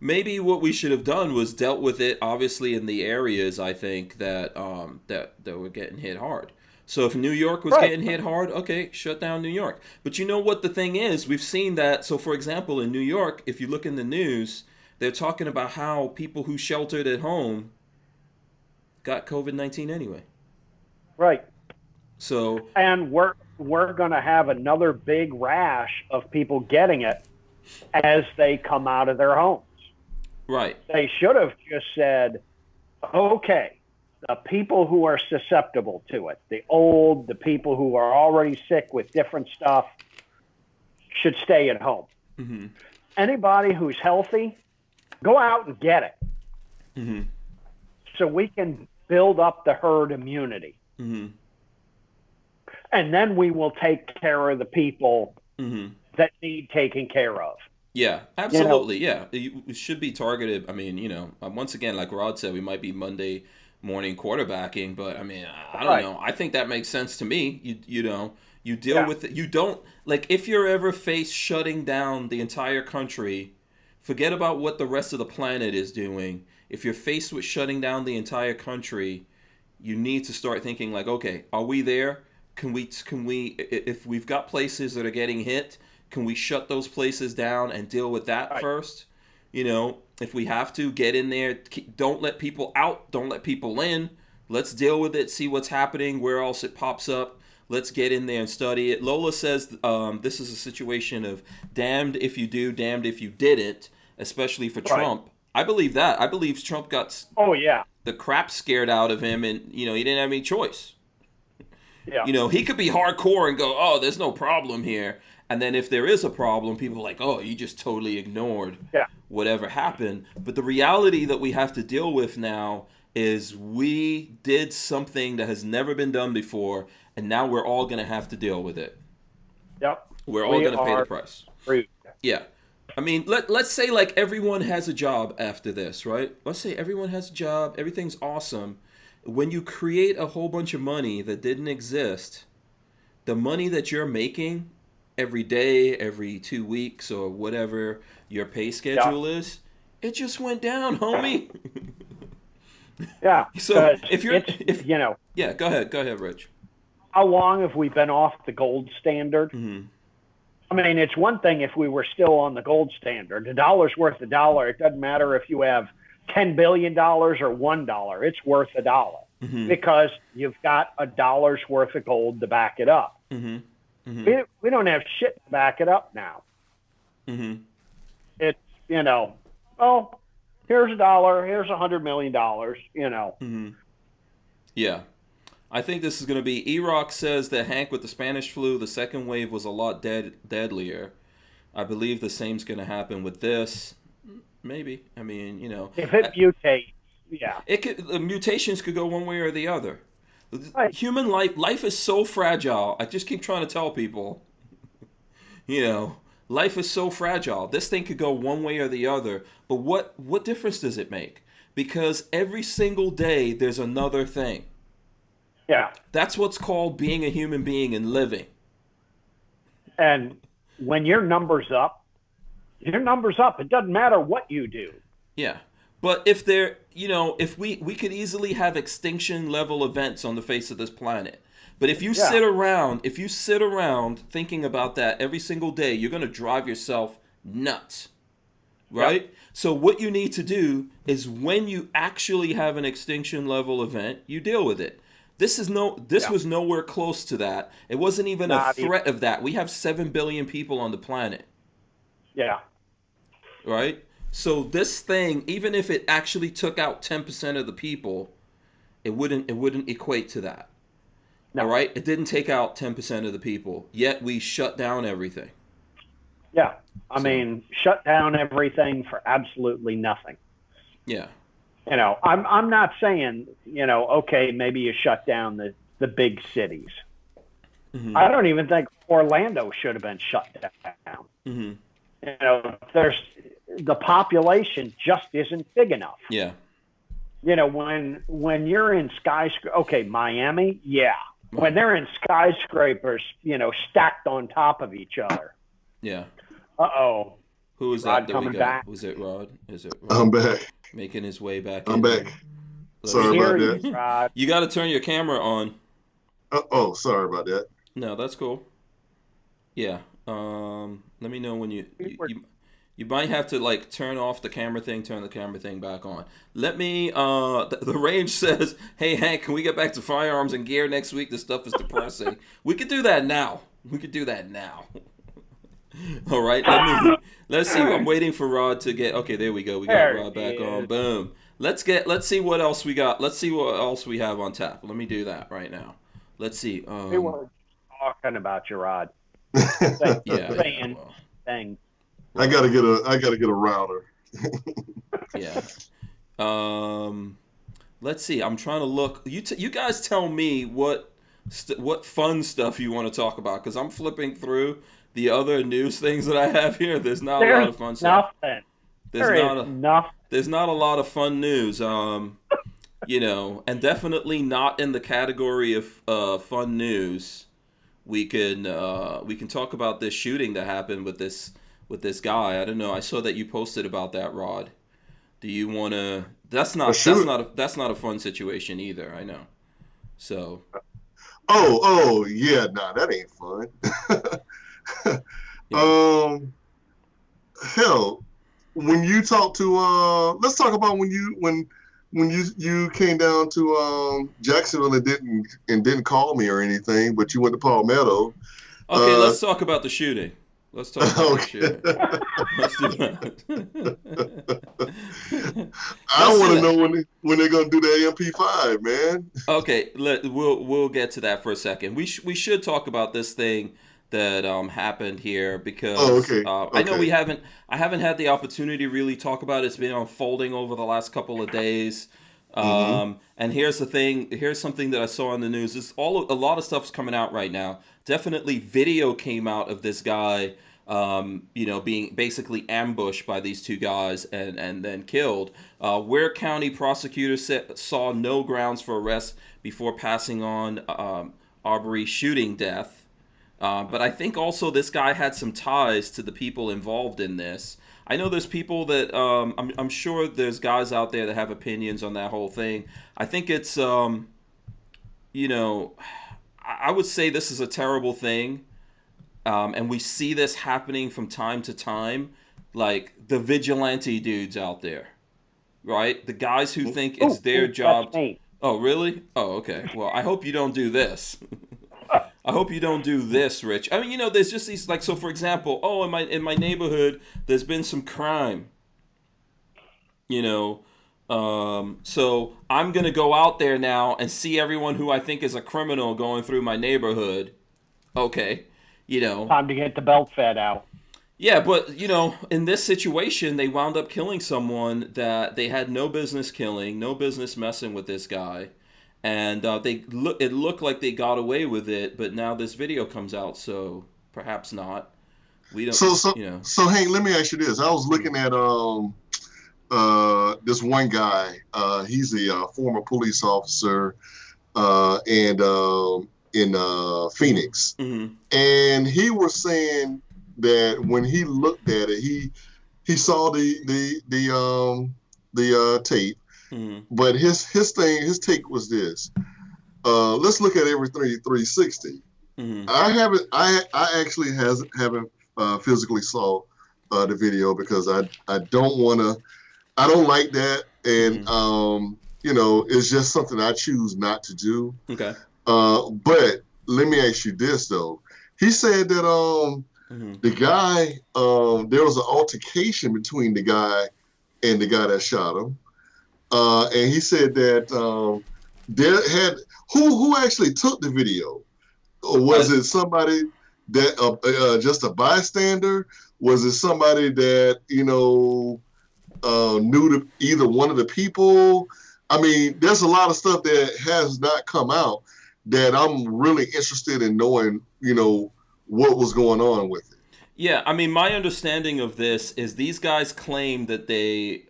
Maybe what we should have done was dealt with it, obviously, in the areas, I think, that were getting hit hard. So if New York was getting hit hard, okay, shut down New York. But you know what the thing is? We've seen that. So, for example, in New York, if you look in the news, they're talking about how people who sheltered at home got COVID-19 anyway. Right. So, and we're going to have another big rash of people getting it as they come out of their homes. Right. They should have just said, okay, the people who are susceptible to it, the old, the people who are already sick with different stuff, should stay at home. Anybody who's healthy, go out and get it. So we can build up the herd immunity. And then we will take care of the people that need taken care of. Yeah, absolutely. You know? Yeah, it should be targeted. I mean, you know, once again, like Rod said, we might be Monday morning quarterbacking, but I mean, I don't know. I think that makes sense to me. You deal with it. You don't, like, if you're ever faced shutting down the entire country, forget about what the rest of the planet is doing. If you're faced with shutting down the entire country, you need to start thinking like, okay, are we there? Can we, if we've got places that are getting hit, can we shut those places down and deal with that first? If we have to, get in there. Don't let people out. Don't let people in. Let's deal with it. See what's happening. Where else it pops up. Let's get in there and study it. Lola says this is a situation of damned if you do, damned if you didn't, especially for Trump. I believe that. I believe Trump got the crap scared out of him, and he didn't have any choice. Yeah. He could be hardcore and go, oh, there's no problem here. And then if there is a problem, people are like, oh, you just totally ignored whatever happened. But the reality that we have to deal with now is we did something that has never been done before, and now we're all going to have to deal with it. Yep. We're all going to pay the price. Rude. Yeah. I mean, let's say like everyone has a job after this, right? Let's say everyone has a job. Everything's awesome. When you create a whole bunch of money that didn't exist, the money that you're making every day, every 2 weeks, or whatever your pay schedule is, it just went down, homie. Yeah. So go ahead, Rich. How long have we been off the gold standard? Mm-hmm. I mean, it's one thing if we were still on the gold standard. A dollar's worth a dollar. It doesn't matter if you have $10 billion or $1. It's worth a dollar because you've got a dollar's worth of gold to back it up. Mm-hmm. Mm-hmm. We don't have shit to back it up now. Mm-hmm. It's, here's a dollar, here's $100 million, Mm-hmm. Yeah. I think this is going to be, E-Rock says that Hank, with the Spanish flu, the second wave was a lot deadlier. I believe the same's going to happen with this. Maybe. I mean, if it mutates, the mutations could go one way or the other. Right. Human life is so fragile. I just keep trying to tell people, life is so fragile. This thing could go one way or the other. But what difference does it make? Because every single day there's another thing. Yeah. That's what's called being a human being and living. And when your number's up. It doesn't matter what you do. Yeah. But if if we could easily have extinction level events on the face of this planet. But if you sit around thinking about that every single day, you're going to drive yourself nuts. Right? Yep. So what you need to do is when you actually have an extinction level event, you deal with it. This was nowhere close to that. It wasn't even a threat of that. We have 7 billion people on the planet. Yeah. Right? So this thing, even if it actually took out 10% of the people, it wouldn't equate to that. No. All right? It didn't take out 10% of the people, yet we shut down everything. Yeah. I mean, shut down everything for absolutely nothing. Yeah. I'm not saying, okay, maybe you shut down the big cities. Mm-hmm. I don't even think Orlando should have been shut down. Mm-hmm. The population just isn't big enough. Yeah. When you're in skyscraper, okay, Miami, yeah. When they're in skyscrapers, stacked on top of each other. Yeah. Uh-oh. Who is Rod that coming we got? back? Was it Rod? Is it Rod? I'm back. Making his way back. I'm back. Sorry about that. Rod. You got to turn your camera on. Oh, sorry about that. No, that's cool. Yeah. Let me know when you might have to turn off the camera thing, turn the camera thing back on. Let me the range says, "Hey Hank, can we get back to firearms and gear next week? This stuff is depressing." We could do that now. All right. Let's see. I'm waiting for Rod to get. Okay, there we go. We got Rod back on. Boom. Let's see what else we got. Let's see what else we have on tap. Let me do that right now. Let's see. We were talking about your Rod. Thing. I gotta get a router. Yeah. Let's see. I'm trying to look. You guys tell me what fun stuff you want to talk about, because I'm flipping through the other news things that I have here. There's not a lot of fun stuff. There's not a lot of fun news. And definitely not in the category of fun news. We can talk about this shooting that happened with this guy. I don't know. I saw that you posted about that, Rod. Do you want to? That's not a fun situation either. I know. So. Oh, yeah, nah, that ain't fun. Yeah. Hell, when you talk to let's talk about when you came down to Jacksonville and didn't call me or anything, but you went to Palmetto. Okay, let's talk about the shooting. Let's talk about the Okay. shooting. Let's do that. I want to know when they're gonna do the MP5, man. Okay, we'll get to that for a second. We should talk about this thing that happened here Oh, because okay. I know Okay. I haven't had the opportunity to really talk about it. It's been unfolding over the last couple of days. Mm-hmm. And here's the thing. Here's something that I saw on the news. A lot of stuff's coming out right now. Definitely, video came out of this guy, being basically ambushed by these two guys and then killed. Ware County prosecutors saw no grounds for arrest before passing on Armory shooting death. But I think also this guy had some ties to the people involved in this. I know there's people that I'm sure there's guys out there that have opinions on that whole thing. I think it's I would say this is a terrible thing, and we see this happening from time to time, like the vigilante dudes out there, right? The guys who think it's their job. That's me. Oh, really? Oh, okay. Well, I hope you don't do this. I hope you don't do this, Rich. I mean, there's just these so for example, in my neighborhood, there's been some crime. So I'm gonna go out there now and see everyone who I think is a criminal going through my neighborhood. Okay, Time to get the belt fed out. yeah, but in this situation, they wound up killing someone that they had no business killing, no business messing with this guy. And it looked like they got away with it, but now this video comes out, so perhaps not. We don't, So Hank, let me ask you this. I was looking at this one guy. He's a former police officer and in Phoenix, Mm-hmm. and he was saying that when he looked at it, he saw the tape. Mm-hmm. But his take was this. Let's look at everything 360. Mm-hmm. I actually haven't physically saw the video because I don't like that, and it's just something I choose not to do. Okay. But let me ask you this though. He said that the guy there was an altercation between the guy and the guy that shot him. And he said that who actually took the video? Or was it somebody that just a bystander? Was it somebody that knew either one of the people? I mean, there's a lot of stuff that has not come out that I'm really interested in knowing. What was going on with it. Yeah, I mean, my understanding of this is these guys claim that they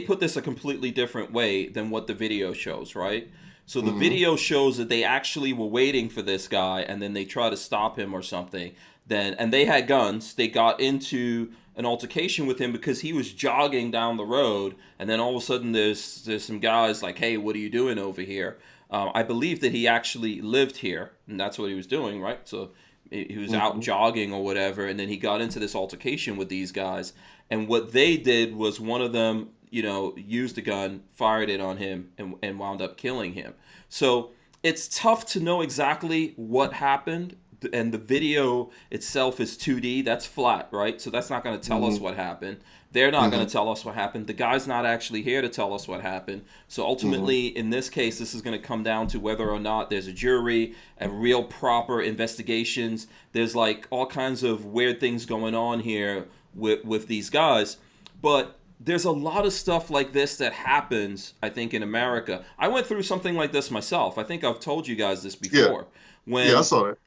put this a completely different way than what the video shows, right? So the video shows that they actually were waiting for this guy, and then they try to stop him or something. And they had guns. They got into an altercation with him because he was jogging down the road, and then all of a sudden there's some guys like, "Hey, what are you doing over here?" I believe that he actually lived here, and that's what he was doing, right? So he was out jogging or whatever, and then he got into this altercation with these guys. And what they did was one of them, used a gun, fired it on him, and wound up killing him. So it's tough to know exactly what happened. And the video itself is 2D. That's flat, right? So that's not going to tell us what happened. They're not going to tell us what happened. The guy's not actually here to tell us what happened. So ultimately, in this case, this is going to come down to whether or not there's a jury, a real proper investigations. There's like all kinds of weird things going on here with these guys. But there's a lot of stuff like this that happens, I think, in America. I went through something like this myself. I think I've told you guys this before. Yeah, I saw it.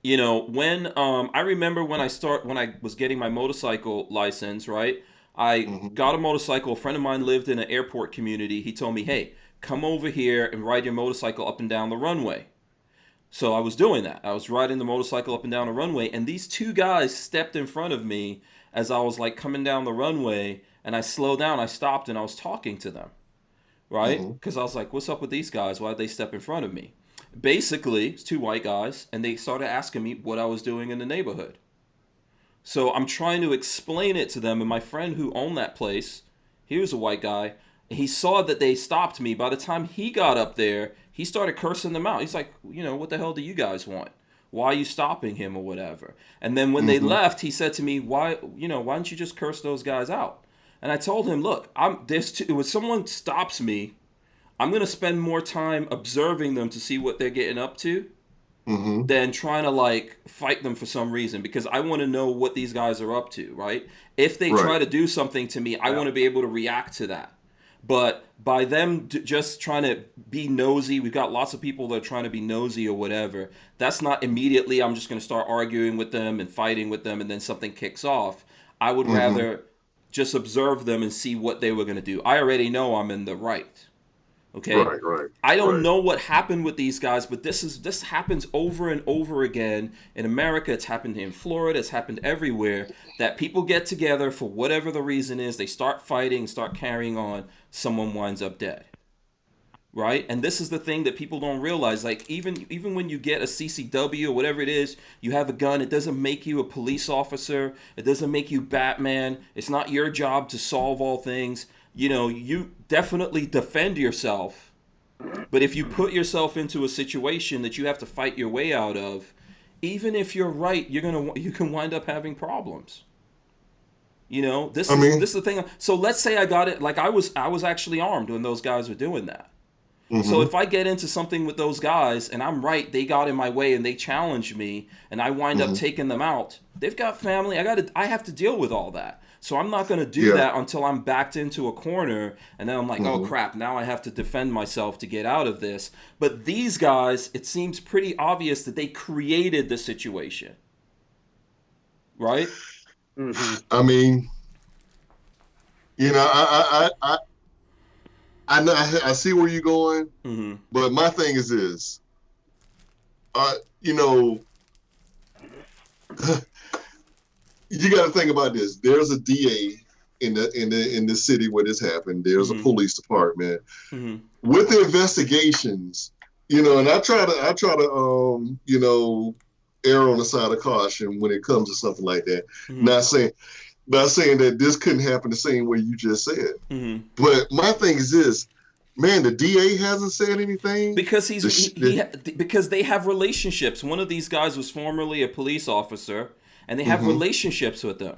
When I remember when I was getting my motorcycle license, right? I Mm-hmm. got a motorcycle. A friend of mine lived in an airport community. He told me, hey, come over here and ride your motorcycle up and down the runway. So I was doing that. I was riding the motorcycle up and down the runway, and these two guys stepped in front of me as I was like coming down the runway, and I slowed down. I stopped and I was talking to them, right? Mm-hmm. Because I was like, what's up with these guys? Why did they step in front of me? Basically, it's two white guys, and they started asking me what I was doing in the neighborhood. So I'm trying to explain it to them, and my friend who owned that place, he was a white guy, and he saw that they stopped me. By the time he got up there, he started cursing them out. He's like, what the hell do you guys want? Why are you stopping him or whatever? And then when they left, he said to me, why don't you just curse those guys out? And I told him, look, when someone stops me, I'm going to spend more time observing them to see what they're getting up to than trying to like fight them for some reason, because I want to know what these guys are up to, right? If they try to do something to me, I want to be able to react to that. But by them just trying to be nosy, we've got lots of people that are trying to be nosy or whatever. That's not immediately I'm just going to start arguing with them and fighting with them and then something kicks off. I would rather just observe them and see what they were going to do. I already know I'm in the right. Okay. Right. I don't know what happened with these guys, but this happens over and over again in America. It's happened in Florida. It's happened everywhere. That people get together for whatever the reason is. They start fighting, start carrying on. Someone winds up dead. Right? And this is the thing that people don't realize. Like even when you get a CCW or whatever it is, you have a gun. It doesn't make you a police officer. It doesn't make you Batman. It's not your job to solve all things. You definitely defend yourself, but if you put yourself into a situation that you have to fight your way out of, even if you're right, you can wind up having problems. This is the thing. So let's say I got it. Like I was actually armed when those guys were doing that. So if I get into something with those guys and I'm right, they got in my way and they challenge me and I wind up taking them out. They've got family. I have to deal with all that. So I'm not going to do that until I'm backed into a corner, and then I'm like, oh crap, now I have to defend myself to get out of this. But these guys, it seems pretty obvious that they created the situation. Right? I mean, I see where you're going, but my thing is this, you got to think about this. There's a DA in the city where this happened. There's a police department with the investigations. And I try to err on the side of caution when it comes to something like that. Not saying that this couldn't happen the same way you just said. But my thing is this. Man, the DA hasn't said anything because because they have relationships. One of these guys was formerly a police officer, and they have relationships with them,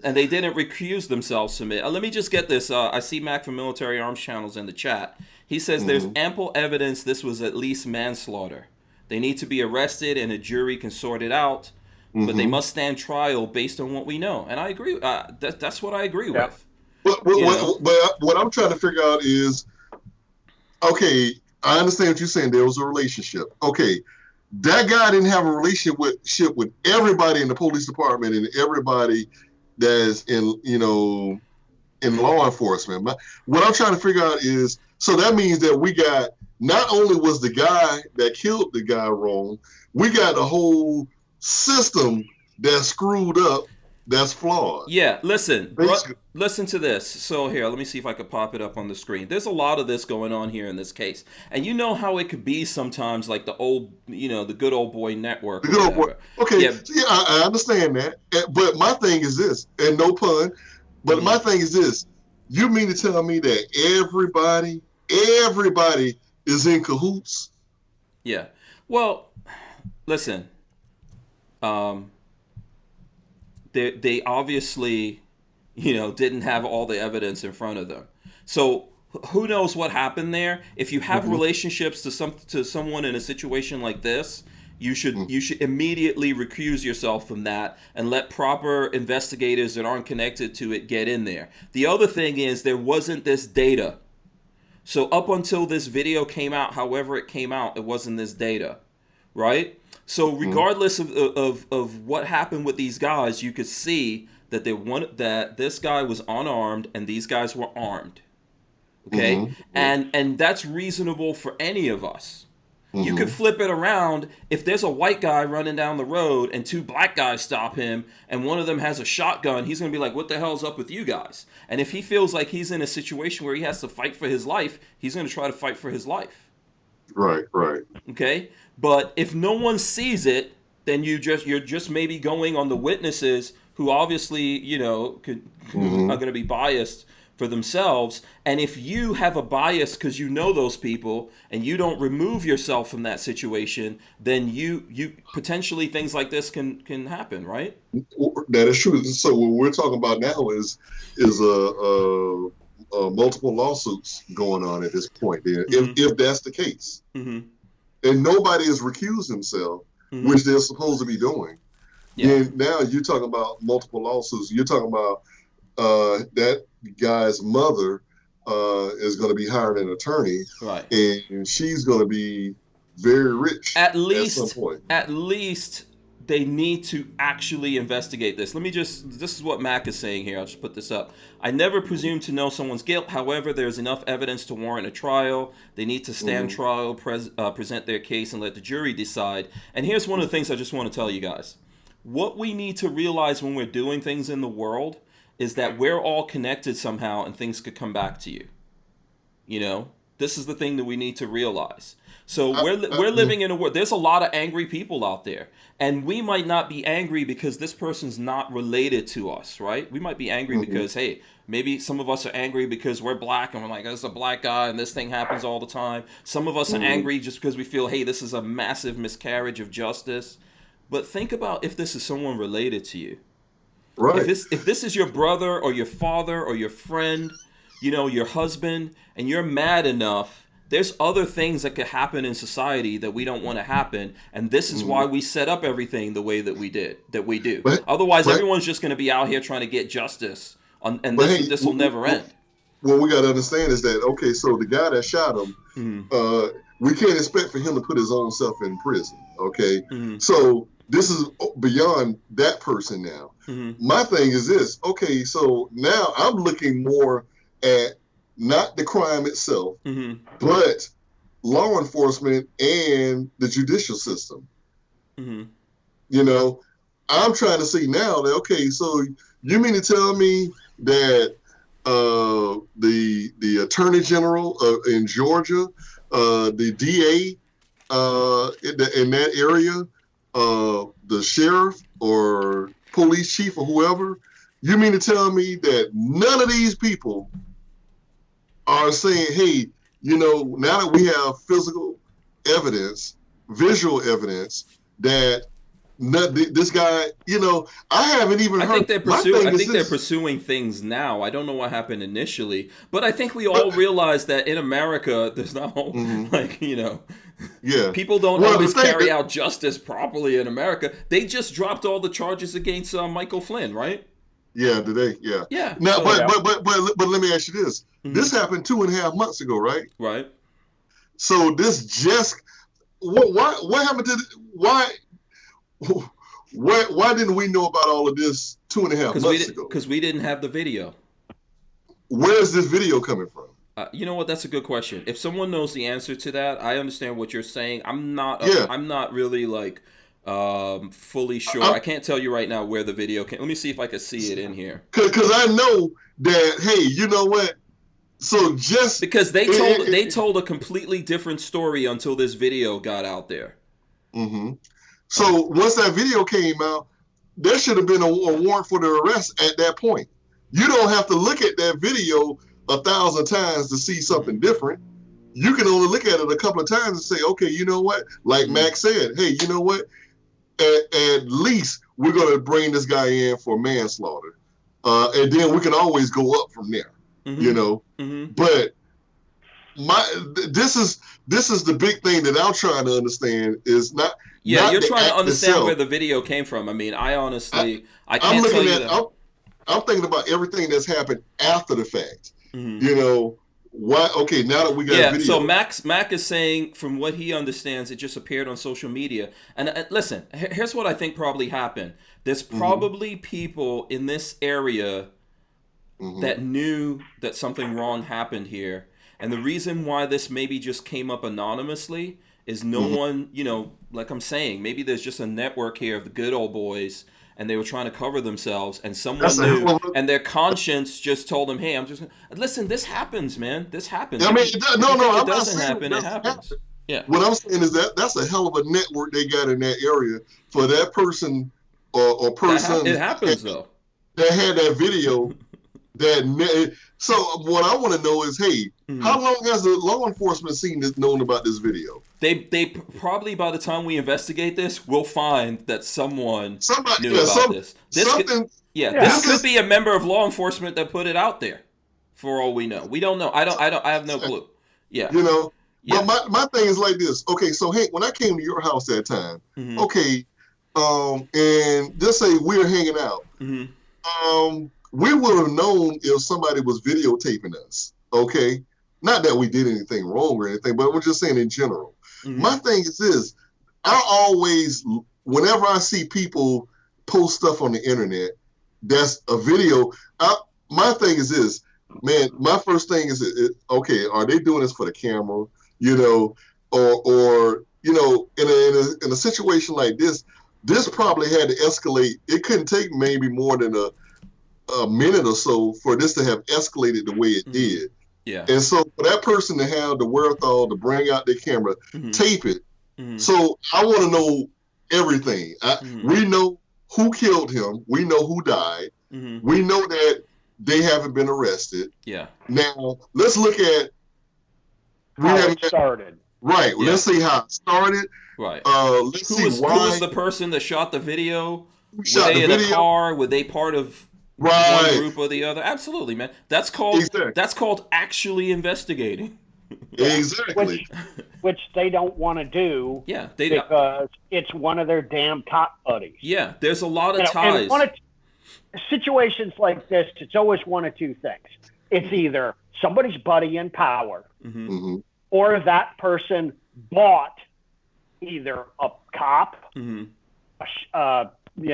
and they didn't recuse themselves from it. Let me just get this. I see Mac from Military Arms Channels in the chat. He says there's ample evidence this was at least manslaughter. They need to be arrested, and a jury can sort it out, but they must stand trial based on what we know. And I agree. That's what I agree with. But what I'm trying to figure out is, okay, I understand what you're saying. There was a relationship. Okay, that guy didn't have a relationship with everybody in the police department and everybody that's in law enforcement. What I'm trying to figure out is, so that means that we got, not only was the guy that killed the guy wrong, we got a whole system that's screwed up, that's flawed. Yeah, listen to this. So here, let me see if I could pop it up on the screen. There's a lot of this going on here in this case. And you know how it could be sometimes, like the old, the good old boy network. The good old boy. Okay, yeah, I understand that. But my thing is this, and no pun, but my thing is this. You mean to tell me that everybody is in cahoots? Yeah. Well, listen. They obviously, didn't have all the evidence in front of them. So who knows what happened there? If you have relationships to someone in a situation like this, you should immediately recuse yourself from that and let proper investigators that aren't connected to it get in there. The other thing is there wasn't this data. So up until this video came out, however it came out, it wasn't this data, right? So regardless of what happened with these guys, you could see that that this guy was unarmed and these guys were armed. Okay? And that's reasonable for any of us. You could flip it around. If there's a white guy running down the road and two black guys stop him and one of them has a shotgun, he's going to be like, what the hell's up with you guys? And if he feels like he's in a situation where he has to fight for his life, he's going to try to fight for his life. Right. Okay? But if no one sees it, then you're just maybe going on the witnesses who obviously, are going to be biased for themselves. And if you have a bias because you know those people and you don't remove yourself from that situation, then you potentially things like this can happen, right? That is true. So what we're talking about now is multiple lawsuits going on at this point there, if that's the case. And nobody has recused themselves, which they're supposed to be doing. And now you're talking about multiple lawsuits. You're talking about that guy's mother is going to be hiring an attorney, right? And she's going to be very rich at some point. At least they need to actually investigate this. This is what Mac is saying here. I'll just put this up. I never presume to know someone's guilt. However, there's enough evidence to warrant a trial. They need to stand trial, present their case, and let the jury decide. And here's one of the things I just want to tell you guys. What we need to realize when we're doing things in the world is that we're all connected somehow and things could come back to you. This is the thing that we need to realize. So we're living in a world, there's a lot of angry people out there. And we might not be angry because this person's not related to us, right? We might be angry because, hey, maybe some of us are angry because we're black and we're like, this is a black guy and this thing happens all the time. Some of us are angry just because we feel, hey, this is a massive miscarriage of justice. But think about if this is someone related to you. Right. If this is your brother or your father or your friend, your husband, and you're mad enough, there's other things that could happen in society that we don't want to happen, and this is why we set up everything the way that we do. Otherwise, everyone's just going to be out here trying to get justice, and this will never end. What we got to understand is that, okay, so the guy that shot him, we can't expect for him to put his own self in prison, okay? So this is beyond that person now. My thing is this, okay, so now I'm looking more at not the crime itself, but law enforcement and the judicial system. I'm trying to see now that, okay, so you mean to tell me that the attorney general in Georgia, the DA in that area, the sheriff or police chief or whoever, you mean to tell me that none of these people are saying, hey, now that we have physical evidence, visual evidence that this guy, I haven't even heard. I think they're pursuing things now. I don't know what happened initially, but I think we all realize that in America, there's not people don't always carry out justice properly in America. They just dropped all the charges against Michael Flynn, right? Yeah, today, yeah. Yeah. Now, but let me ask you this: this happened 2.5 months ago, right? Right. So this just what happened to why didn't we know about all of this 2.5 months ago? Because we didn't have the video. Where's this video coming from? You know what? That's a good question. If someone knows the answer to that, I understand what you're saying. I'm not really fully sure. I can't tell you right now where the video came. Let me see if I can see it in here. Because I know that, hey, you know what? So just because they told a completely different story until this video got out there. So once that video came out, there should have been a warrant for the arrest at that point. You don't have to look at that video 1,000 times to see something different. You can only look at it a couple of times and say, okay, you know what? Like Max said, hey, you know what? At least we're going to bring this guy in for manslaughter. And then we can always go up from there, But this is the big thing that I'm trying to understand is not. Yeah, not you're trying to understand itself. Where the video came from. I mean, I honestly, I I'm can't looking tell you at. that. I'm thinking about everything that's happened after the fact. why? Okay, now that we got video. So Mac is saying, from what he understands, it just appeared on social media. And listen, here's what I think probably happened. There's probably people in this area that knew that something wrong happened here. And the reason why this maybe just came up anonymously is no one, you know, like I'm saying, maybe there's just a network here of the good old boys, and they were trying to cover themselves, and someone knew, and their conscience just told them, hey, listen, this happens, man. This happens. I mean, it doesn't happen. It happens. Yeah. What I'm saying is that's a hell of a network they got in that area for that person or person. It happens, though. That had that video. So what I want to know is, hey, how long has the law enforcement known about this video? They probably, by the time we investigate this, we'll find that somebody knew about this. This could be a member of law enforcement that put it out there. For all we know, we don't know. I have no clue. Yeah, you know. Yeah. But my thing is like this. Okay, so Hank, when I came to your house that time, okay, and just say we're hanging out, we would have known if somebody was videotaping us. Okay, not that we did anything wrong or anything, but we're just saying in general. My thing is this: I always, whenever I see people post stuff on the internet, that's a video. My thing is this, man. My first thing is, okay, are they doing this for the camera? You know, or you know, in a situation like this probably had to escalate. It couldn't take maybe more than a minute or so for this to have escalated the way it did. Yeah. And so for that person to have the wherewithal to bring out their camera, tape it. So I want to know everything. We know who killed him. We know who died. We know that they haven't been arrested. Yeah. Now let's look at how it started. Right. Yeah. Let's see how it started. Right. Let's see why. Who was the person that shot the video? Were they in a car? Were they part of one group or the other? Absolutely, man. That's called actually investigating. Exactly. Which they don't want to do. Yeah, because it's one of their damn cop buddies. Yeah, there's a lot of ties. And situations like this, it's always one of two things. It's either somebody's buddy in power, or that person bought either a cop, you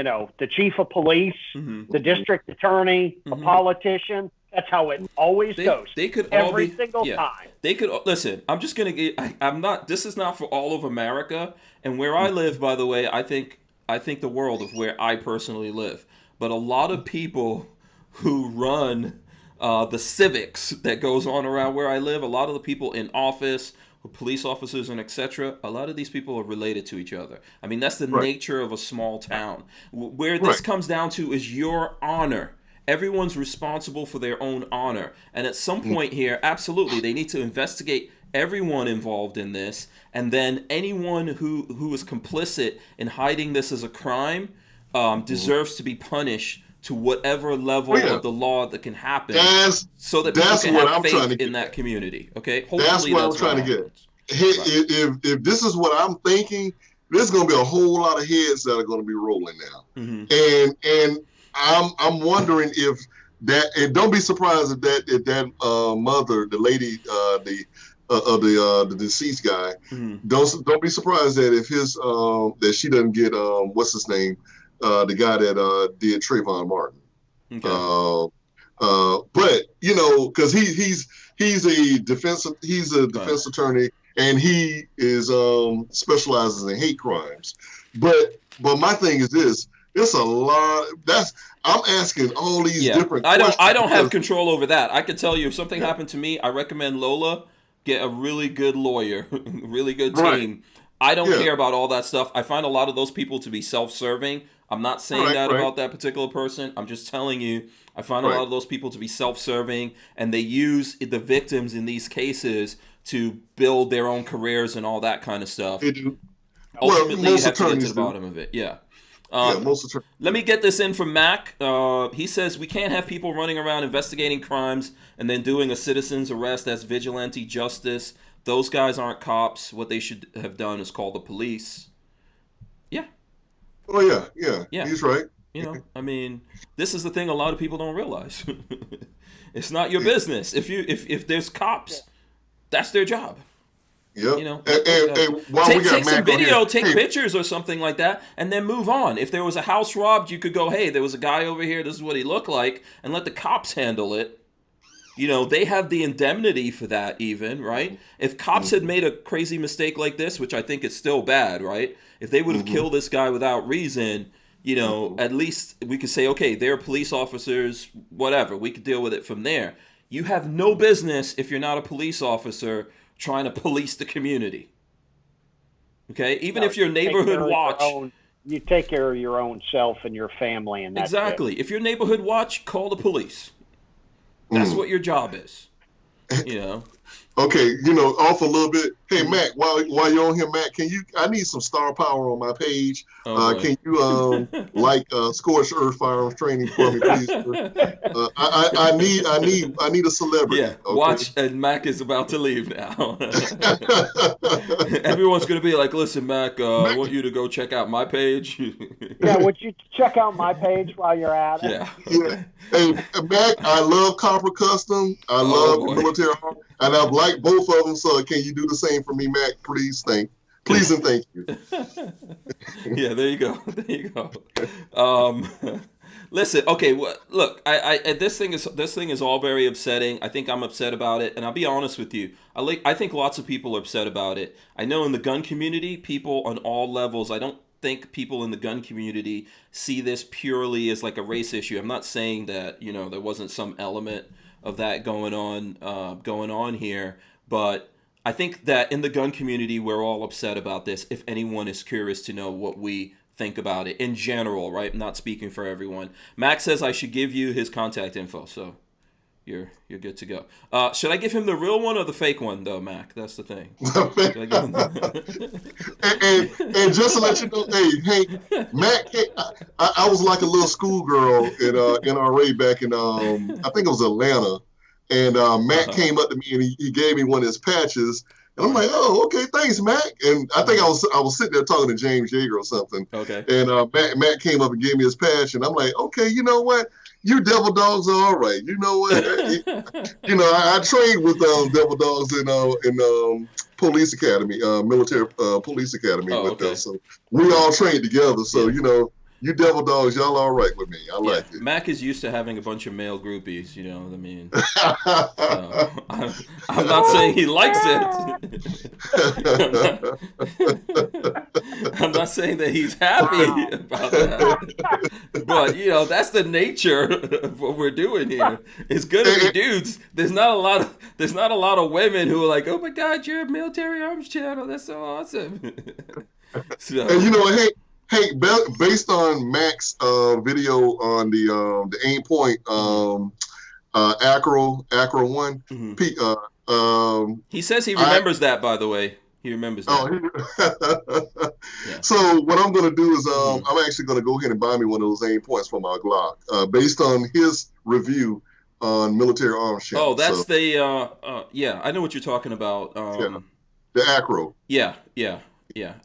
know, the chief of police, the district attorney, a politician. That's how it always goes. They could every single time. They could listen. I'm just gonna get. I'm not. This is not for all of America. And where I live, by the way, I think the world of where I personally live. But a lot of people who run the civics that goes on around where I live, a lot of the people in office, police officers and etc., a lot of these people are related to each other. I mean, that's the nature of a small town. Where this comes down to is your honor. Everyone's responsible for their own honor. And at some point here, absolutely, they need to investigate everyone involved in this. And then anyone who is complicit in hiding this as a crime deserves to be punished to whatever level of the law that can happen, so that people can have faith in that community. Okay, hopefully that's what I'm trying to get. If this is what I'm thinking, there's going to be a whole lot of heads that are going to be rolling now, and I'm wondering if that. And don't be surprised if that mother, the lady, the deceased guy, don't be surprised that if his that she doesn't get what's his name. The guy that did Trayvon Martin. Okay. But you know, because he's a defense attorney, and he is specializes in hate crimes. But my thing is this: it's a lot. I'm asking all these different questions. I don't have control over that. I could tell you if something happened to me, I recommend Lola get a really good lawyer, really good team. I don't care about all that stuff. I find a lot of those people to be self-serving. I'm not saying about that particular person. I'm just telling you, I find a lot of those people to be self-serving, and they use the victims in these cases to build their own careers and all that kind of stuff. Ultimately, you have to get to the bottom of it. Yeah. Let me get this in from Mac. He says we can't have people running around investigating crimes and then doing a citizen's arrest as vigilante justice. Those guys aren't cops. What they should have done is call the police. Yeah. Oh, yeah. He's right. You know, I mean, this is the thing a lot of people don't realize. It's not your business. If there's cops, that's their job. Yep. You know, And while we got take some Mac on video, here, take pictures or something like that, and then move on. If there was a house robbed, you could go, hey, there was a guy over here, this is what he looked like, and let the cops handle it. You know, they have the indemnity for that even, right? If cops had made a crazy mistake like this, which I think is still bad, right? If they would have killed this guy without reason, you know, at least we could say, okay, they're police officers, whatever. We could deal with it from there. You have no business, if you're not a police officer, trying to police the community. Okay? Even if your neighborhood watch... You take care of your own self and your family, and that's exactly. it. If your neighborhood watch, call the police. That's what your job is. You know? Okay, you know, off a little bit. Hey, Mac, while you're on here, Mac, I need some star power on my page. Can you like Scorched Earth Firearms Training for me, please? I need a celebrity. Yeah, okay? watch, and Mac is about to leave now. Everyone's going to be like, listen, Mac, I want you to go check out my page. Yeah, would you check out my page while you're at it? Yeah. Yeah. Hey, Mac, I love Copper Custom. I love military arms. And I've liked both of them, so can you do the same for me, Mac? Please and thank you. Yeah, there you go. There you go. Listen, okay, look, I this thing is all very upsetting. I think I'm upset about it, and I'll be honest with you. I think lots of people are upset about it. I know in the gun community, people on all levels. I don't think people in the gun community see this purely as like a race issue. I'm not saying that, you know, there wasn't some element of that going on here, but I think that in the gun community we're all upset about this. If anyone is curious to know what we think about it in general, right? I'm not speaking for everyone. Max says I should give you his contact info, so you're good to go. Should I give him the real one or the fake one though, Mac? That's the thing. Should I give him and just to let you know, hey, Mac, I was like a little schoolgirl in NRA back in I think it was Atlanta, and Mac came up to me and he gave me one of his patches, and I'm like, oh, okay, thanks, Mac. And I think I was sitting there talking to James Yeager or something. Okay. And Mac came up and gave me his patch, and I'm like, okay, you know what? You devil dogs are all right. You know what? You know, I trained with devil dogs in police academy, military police academy with them. So we all trained together. So you know, you devil dogs, y'all all right with me. I like it. Mac is used to having a bunch of male groupies. You know what I mean? So, I'm not saying he likes it. I'm not saying that he's happy about that. But you know, that's the nature of what we're doing here. It's gonna be dudes. There's not a lot of women who are like, oh my God, you're a military arms channel. That's so awesome. So, and you know, hey, based on Mac's video on the aim point Acro 1, he says he remembers that, by the way. He remembers that. Yeah. So what I'm going to do is I'm actually going to go ahead and buy me one of those aim points for my Glock based on his review on military arms channel. Oh, that's yeah, I know what you're talking about. The Acro. Yeah.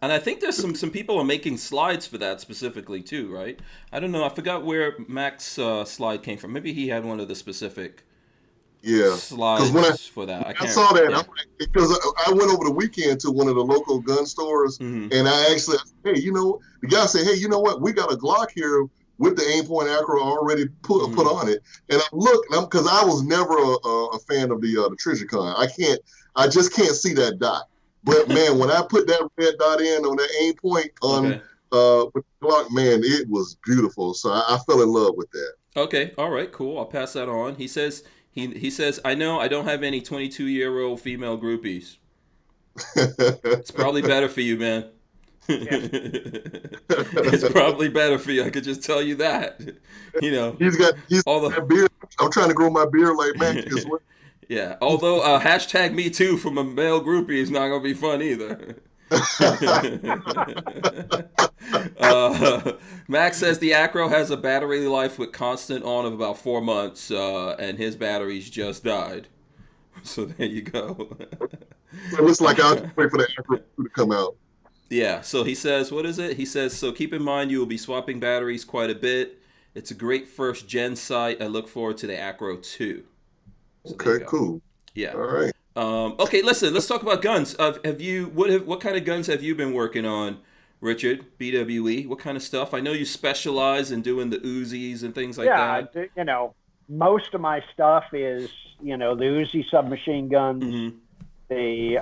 And I think there's some people are making slides for that specifically too, right? I don't know. I forgot where Mac's slide came from. Maybe he had one of the specific slides for that. I saw that because I went over the weekend to one of the local gun stores, and I actually, hey, you know, the guy said, hey, you know what? We got a Glock here with the aim point Acro already put on it. And I look, because I was never a fan of the Trijicon. I just can't see that dot. But man, when I put that red dot in on that aim point on with the Glock, man, it was beautiful. So I fell in love with that. Okay, all right, cool. I'll pass that on. He says he says I know I don't have any 22-year-old female groupies. It's probably better for you, man. It's probably better for you. I could just tell you that. You know, he's got that beard. I'm trying to grow my beard like Mac as well. Yeah, although hashtag me too from a male groupie is not going to be fun either. Max says the Acro has a battery life with constant on of about 4 months, and his batteries just died. So there you go. It looks like I'll wait for the Acro to come out. Yeah, so he says, what is it? He says, so keep in mind you will be swapping batteries quite a bit. It's a great first gen site. I look forward to the Acro 2. So Okay, cool. Yeah. All right. Okay, listen, let's talk about guns. What kind of guns have you been working on, Richard? BWE, what kind of stuff? I know you specialize in doing the Uzis and things like that. You know, most of my stuff is, you know, the Uzi submachine guns. Mm-hmm.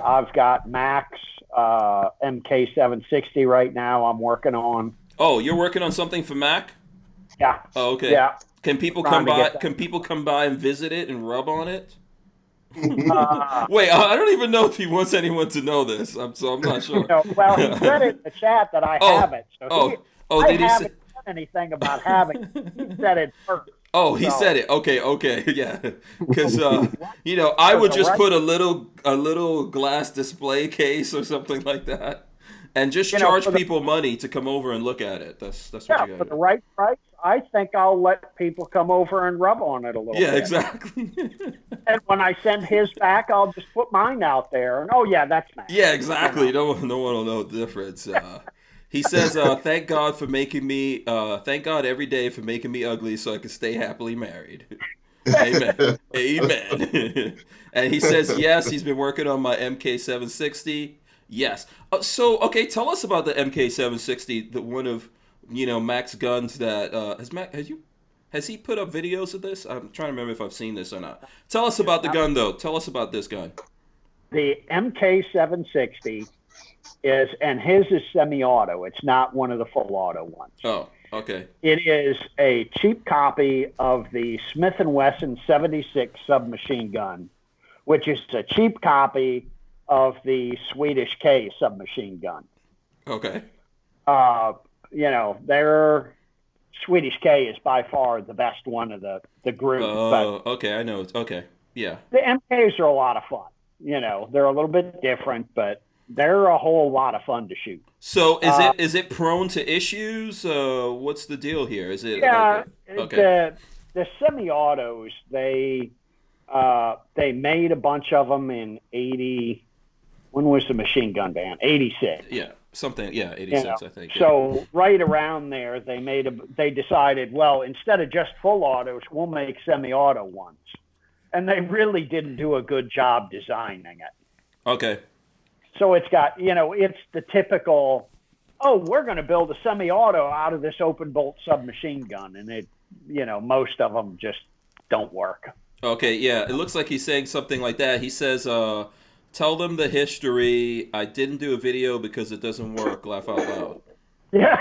I've got Max MK760 right now I'm working on. Oh, you're working on something for Mac? Yeah. Oh, okay. Yeah. Can people come by? Can people come by and visit it and rub on it? Wait, I don't even know if he wants anyone to know this. So I'm not sure. Well, he said it in the chat that I have it. So did he haven't said anything about having it. He said it first. Oh, he said it. Okay, yeah. Because you know, I would just put a little glass display case or something like that, and just charge people money to come over and look at it. That's what you got. For the right price, I think I'll let people come over and rub on it a little bit. Yeah, exactly. And when I send his back, I'll just put mine out there, and that's Max. Yeah, exactly. No one will know the difference. He says, "Thank God for making me. Thank God every day for making me ugly, so I can stay happily married." Amen. Amen. And he says, "Yes, he's been working on my MK760. Yes. Okay, tell us about the MK760, the one of Mac's guns that has he put up videos of this? I'm trying to remember if I've seen this or not. Tell us about the gun, though. Tell us about this gun. The MK760. And his is semi-auto. It's not one of the full auto ones. Oh, okay. It is a cheap copy of the Smith & Wesson 76 submachine gun, which is a cheap copy of the Swedish K submachine gun. Okay. Their Swedish K is by far the best one of the group. Oh, okay. I know. Okay. Yeah. The MKs are a lot of fun. They're a little bit different, but they're a whole lot of fun to shoot. So is it prone to issues? What's the deal here? Is it? Yeah. Okay. The semi-autos, they made a bunch of them in 80. When was the machine gun ban? 86. Yeah, something. Yeah, 86, I think. Yeah. So right around there, they decided, well, instead of just full autos, we'll make semi-auto ones, and they really didn't do a good job designing it. Okay. So it's got, it's the typical, we're going to build a semi-auto out of this open bolt submachine gun. And most of them just don't work. Okay, yeah. It looks like he's saying something like that. He says, tell them the history. I didn't do a video because it doesn't work. Laugh out loud. Yeah.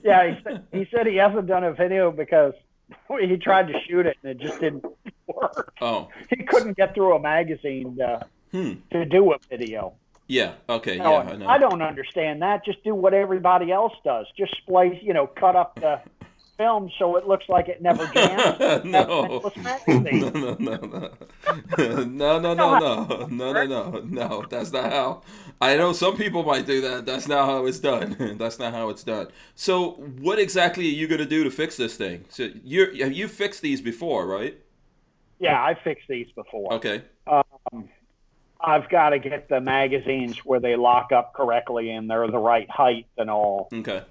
Yeah, he said he hasn't done a video because he tried to shoot it and it just didn't work. Oh. He couldn't get through a magazine to do a video. Yeah. Okay. Yeah. I know. I don't understand that. Just do what everybody else does. Just splice, cut up the film so it looks like it never jammed. No. No. That's not how. I know some people might do that. That's not how it's done. That's not how it's done. So, what exactly are you going to do to fix this thing? So, have you fixed these before, right? Yeah, I fixed these before. Okay. I've got to get the magazines where they lock up correctly and they're the right height and all. Okay.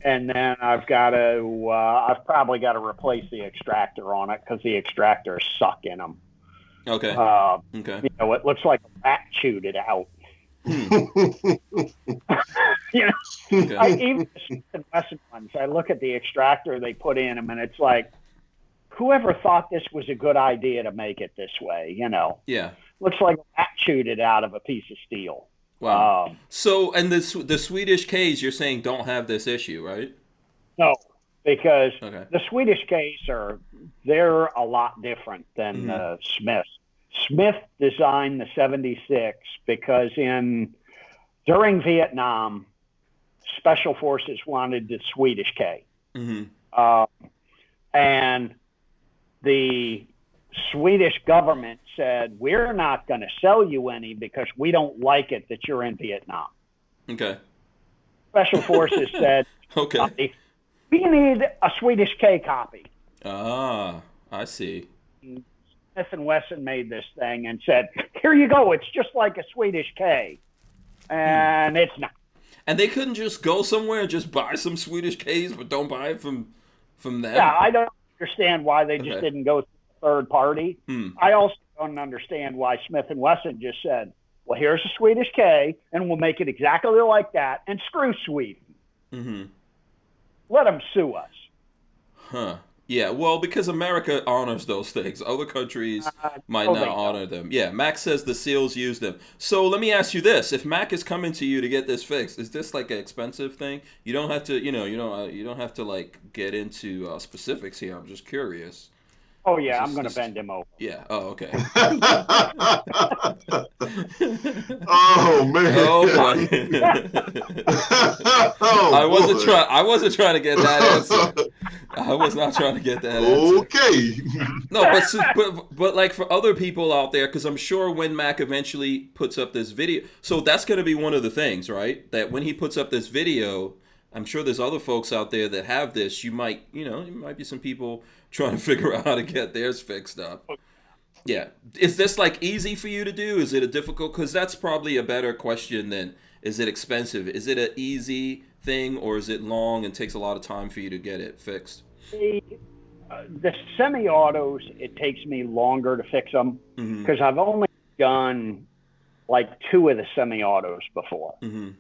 And then I've probably got to replace the extractor on it because the extractors suck in them. Okay. Okay. It looks like a rat chewed it out. Okay. Even the Smith & Wesson ones, I look at the extractor they put in them, and it's like, whoever thought this was a good idea to make it this way, Yeah. Looks like a rat chewed it out of a piece of steel. Wow. And the Swedish Ks you're saying don't have this issue, right? No, because the Swedish Ks they're a lot different than the Smiths. Smith designed the 76 because during Vietnam, Special Forces wanted the Swedish K. And the Swedish government said, we're not going to sell you any because we don't like it that you're in Vietnam. Okay. Special Forces said, okay, we need a Swedish K copy. Ah, I see. Smith & Wesson made this thing and said, here you go. It's just like a Swedish K. and it's not. And they couldn't just go somewhere and just buy some Swedish K's, but don't buy it from them. Yeah, I don't understand why they just didn't go to a third party. I also don't understand why Smith and Wesson just said, "Well, here's a Swedish K, and we'll make it exactly like that, and screw Sweden. Let them sue us." Huh. Yeah, well, because America honors those things. Other countries might not honor them. Yeah, Mac says the SEALs use them. So let me ask you this. If Mac is coming to you to get this fixed, is this like an expensive thing? You don't have to, you don't have to like get into specifics here. I'm just curious. Oh, yeah, I'm going to bend him over. Yeah. Oh, okay. Oh man. Oh boy. I wasn't trying to get that answer. I was not trying to get that answer. Okay. No, but like for other people out there, because I'm sure when Mac eventually puts up this video, so that's going to be one of the things, right? That when he puts up this video, I'm sure there's other folks out there that have this. You might be some people trying to figure out how to get theirs fixed up. Yeah. Is this like easy for you to do? Is it a difficult? Because that's probably a better question than is it expensive? Is it an easy thing or is it long and takes a lot of time for you to get it fixed? The semi-autos, it takes me longer to fix them because I've only done like 2 of the semi-autos before. The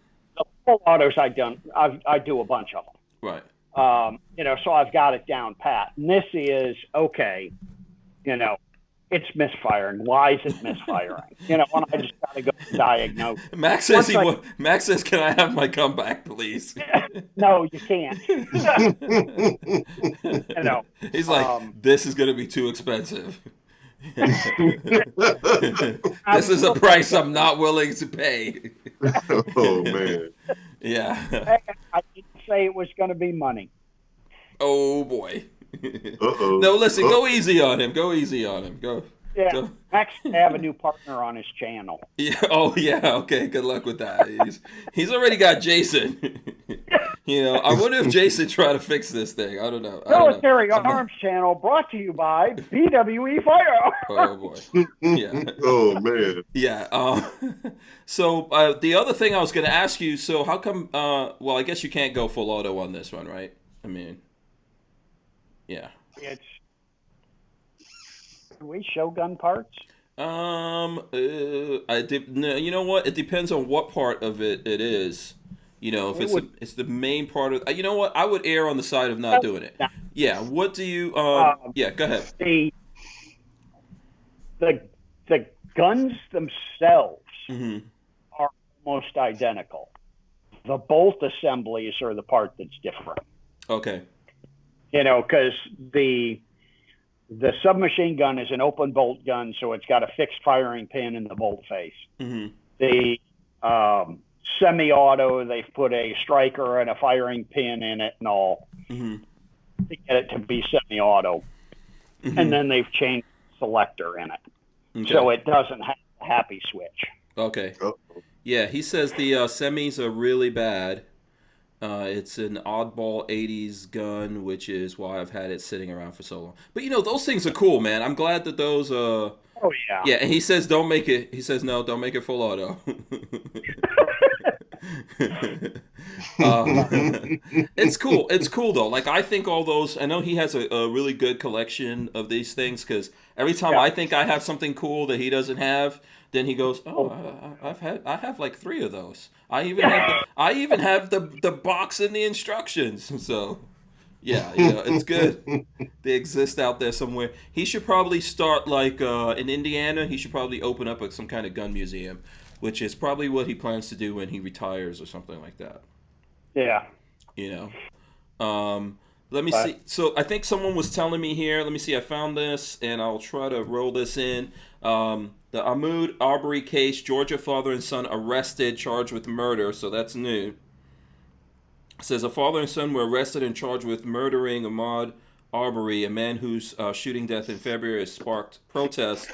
full autos I do a bunch of them. Right. So I've got it down pat. And this is, okay, it's misfiring. Why is it misfiring? And I just got to go diagnose. Max says, Max says, can I have my comeback, please? No, you can't. He's like, this is going to be too expensive. This is a price I'm not willing to pay. Oh, man. Yeah. I didn't say it was going to be money. Oh, boy. Uh-oh. No, listen, go easy on him. Go easy on him. Go. Yeah, Go. Max can have a new partner on his channel. Yeah. Oh, yeah. Okay. Good luck with that. He's already got Jason. I wonder if Jason tried to fix this thing. I don't know. Military Arms channel brought to you by BWE Firearms. Oh boy. Yeah. Oh man. Yeah. So the other thing I was going to ask you. So how come? Well, I guess you can't go full auto on this one, right? I mean. Yeah. Can we show gun parts? No, you know what? It depends on what part of it is. If it's the main part of. You know what? I would err on the side of not doing it. Yeah. What do you? Yeah. Go ahead. The guns themselves are almost identical. The bolt assemblies are the part that's different. Okay. Because the submachine gun is an open bolt gun, so it's got a fixed firing pin in the bolt face. The semi-auto, they've put a striker and a firing pin in it and all to get it to be semi-auto. And then they've changed the selector in it. Okay. So it doesn't have a happy switch. Okay. Yeah, he says the semis are really bad. It's an oddball 80s gun, which is why I've had it sitting around for so long. But those things are cool, man. I'm glad that those oh yeah. Yeah, and he says don't make it full auto. It's cool though. Like I think all those, I know he has a really good collection of these things because every time I think I have something cool that he doesn't have, then he goes, I have like 3 of those. I even have the box and the instructions. So yeah, it's good. They exist out there somewhere. He should probably start like in Indiana. He should probably open up some kind of gun museum, which is probably what he plans to do when he retires or something like that. Yeah. Let me see. So I think someone was telling me here. Let me see. I found this, and I'll try to roll this in. The Ahmaud Arbery case, Georgia father and son arrested, charged with murder. So that's new. It says a father and son were arrested and charged with murdering Ahmaud Arbery, a man whose shooting death in February has sparked protests.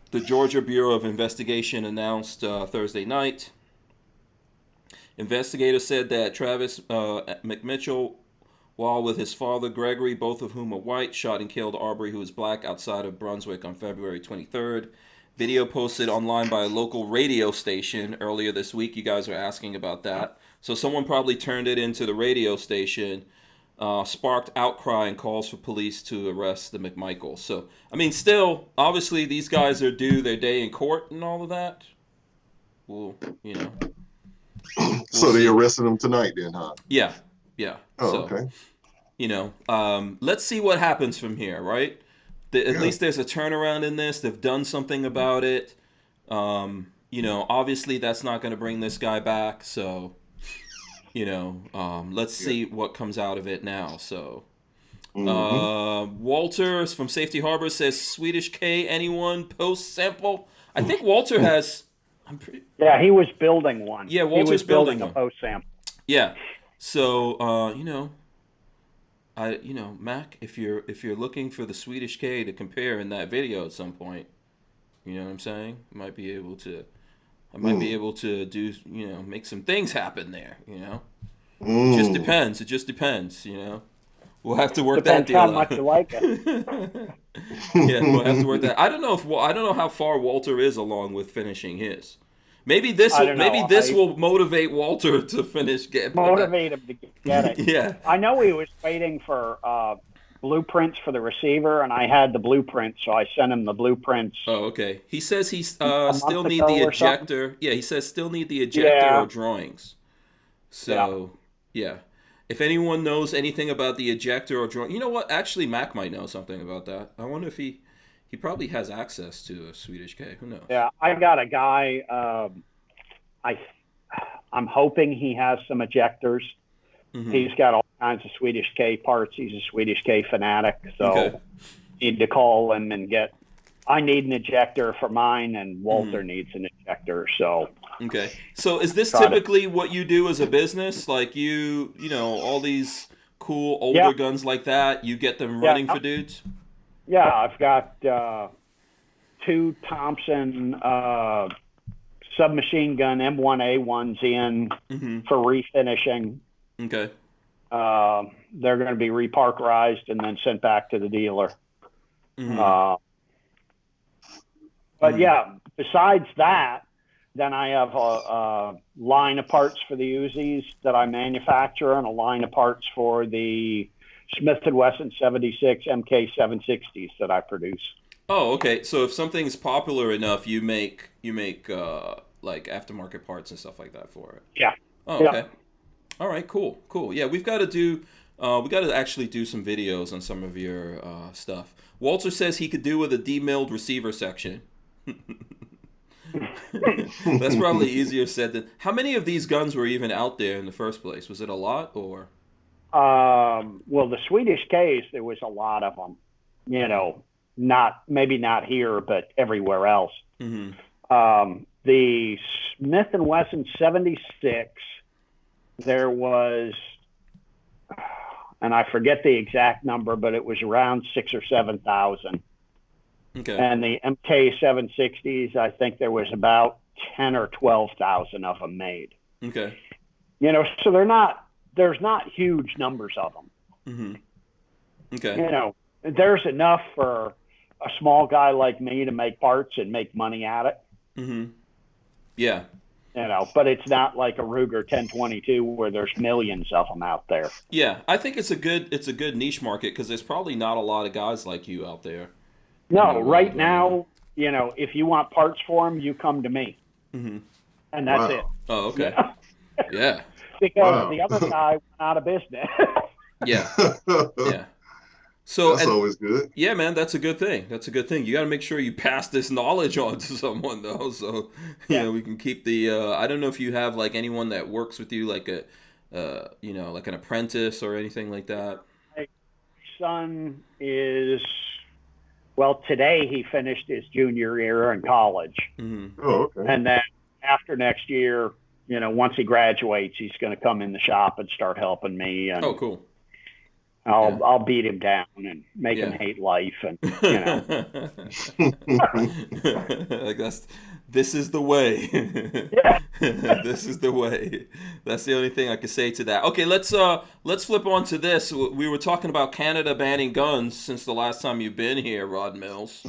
The Georgia Bureau of Investigation announced Thursday night. Investigators said that Travis McMitchell, while with his father Gregory, both of whom are white, shot and killed Arbery, who is black, outside of Brunswick on February 23rd. video posted online by a local radio station earlier this week. You guys were asking about that. So someone probably turned it into the radio station, sparked outcry and calls for police to arrest the McMichaels. So, I mean, still, obviously, these guys are due their day in court and all of that. Well, you know. So they arrested them tonight then, huh? Yeah. Oh, so, okay. You know, let's see what happens from here, right? At least there's a turnaround in this. They've done something about it. You know, obviously that's not going to bring this guy back. So, you know, let's see what comes out of it now. So, Walter from Safety Harbor says, Swedish K, anyone? Post sample? I think Walter has... Yeah, he was building one. Yeah, Walter's building a post sample. Yeah. So, you know, Mac, if you're looking for the Swedish K to compare in that video at some point, you know what I'm saying? I might be able to do, you know, make some things happen there, you know? It just depends, you know? We'll have to work that deal out. Depends how much you like it. Yeah, we'll have to work that. I don't know how far Walter is along with finishing his. Maybe this will motivate Walter to finish getting motivate him to get it. Yeah. I know he was waiting for blueprints for the receiver, and I had the blueprints, so I sent him the blueprints. Oh, okay. He says he still need the ejector. Yeah, he says still need the ejector or drawings. So, yeah. If anyone knows anything about the ejector or drawing, you know what? Actually, Mac might know something about that. I wonder if he probably has access to a Swedish K. Who knows? Yeah, I got a guy. I'm hoping he has some ejectors. Mm-hmm. He's got all kinds of Swedish K parts. He's a Swedish K fanatic, so need to call him and get. I need an ejector for mine, and Walter needs an ejector. So. Okay. So is this typically what you do as a business? Like you know, all these cool older guns like that, you get them running for dudes? Yeah, I've got 2 Thompson submachine gun M1A1s in for refinishing. Okay. They're going to be reparkerized and then sent back to the dealer. But yeah, besides that, then I have a line of parts for the Uzis that I manufacture and a line of parts for the Smith & Wesson 76 MK 760s that I produce. Oh, okay. So if something's popular enough, you make like aftermarket parts and stuff like that for it. Yeah. Oh, okay. All right. Cool. Yeah, we've got to actually do some videos on some of your stuff. Walter says he could do with a demilled receiver section. That's probably easier said than. How many of these guns were even out there in the first place? Was it a lot or? Well, the Swedish Ks, there was a lot of them. You know, maybe not here, but everywhere else. The Smith & Wesson 76, there was, and I forget the exact number, but it was around 6,000 or 7,000. Okay. And the MK 760s, I think there was about 10 or 12,000 of them made. Okay. You know, so there's not huge numbers of them. Okay. You know, there's enough for a small guy like me to make parts and make money at it. Yeah. You know, but it's not like a Ruger 1022 where there's millions of them out there. Yeah, I think it's a good niche market because there's probably not a lot of guys like you out there. No, right now, you know, if you want parts for them, you come to me. And that's it. Oh, okay. You know? Yeah. Because the other guy went out of business. Yeah. So that's always good. Yeah, man, that's a good thing. You got to make sure you pass this knowledge on to someone, though. So you know, we can keep the. I don't know if you have like anyone that works with you, like you know, like an apprentice or anything like that. My son is. Well, today he finished his junior year in college. Oh, okay. And then after next year, you know, once he graduates, he's going to come in the shop and start helping me. And oh, cool. I'll beat him down and make him hate life, and you know. Like This is the way. Yeah. This is the way. That's the only thing I can say to that. Okay, let's flip on to this. We were talking about Canada banning guns since the last time you've been here, Rod Mills.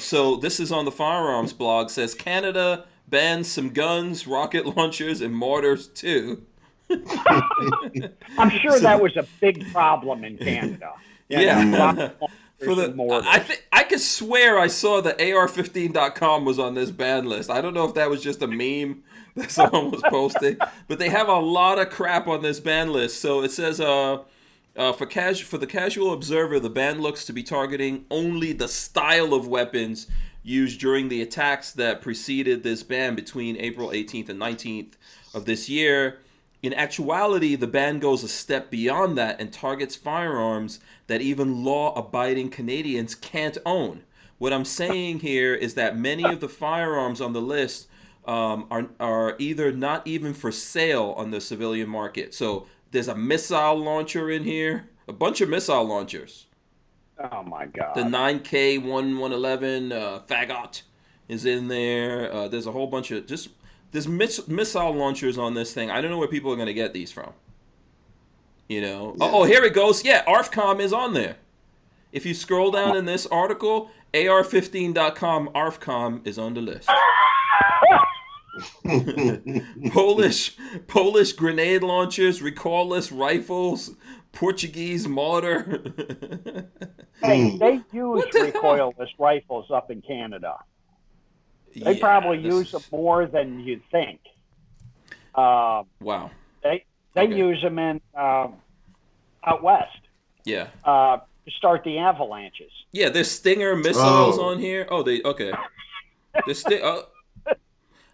So this is on the Firearms blog. Says Canada bans some guns, rocket launchers, and mortars too. I'm sure that was a big problem in Canada. Yeah. I could swear I saw the AR15.com was on this ban list. I don't know if that was just a meme that someone was posting, but they have a lot of crap on this ban list. So it says for the casual observer, the ban looks to be targeting only the style of weapons used during the attacks that preceded this ban between April 18th and 19th of this year. In actuality, the ban goes a step beyond that and targets firearms that even law-abiding Canadians can't own. What I'm saying here is that many of the firearms on the list are either not even for sale on the civilian market. So there's a missile launcher in here, a bunch of missile launchers. Oh, my God. The 9K 111 Fagot is in there. There's a whole bunch of there's missile launchers on this thing. I don't know where people are going to get these from. You know? Yeah. Oh, here it goes. Yeah, ARFCOM is on there. If you scroll down in this article, AR15.com ARFCOM is on the list. Polish grenade launchers, recoilless rifles, Portuguese mortar. Hey, they use recoilless rifles up in Canada. They probably use them more than you'd think. Wow. They use them in out west. Yeah. To start the avalanches. Yeah, there's Stinger missiles on here. Oh, okay.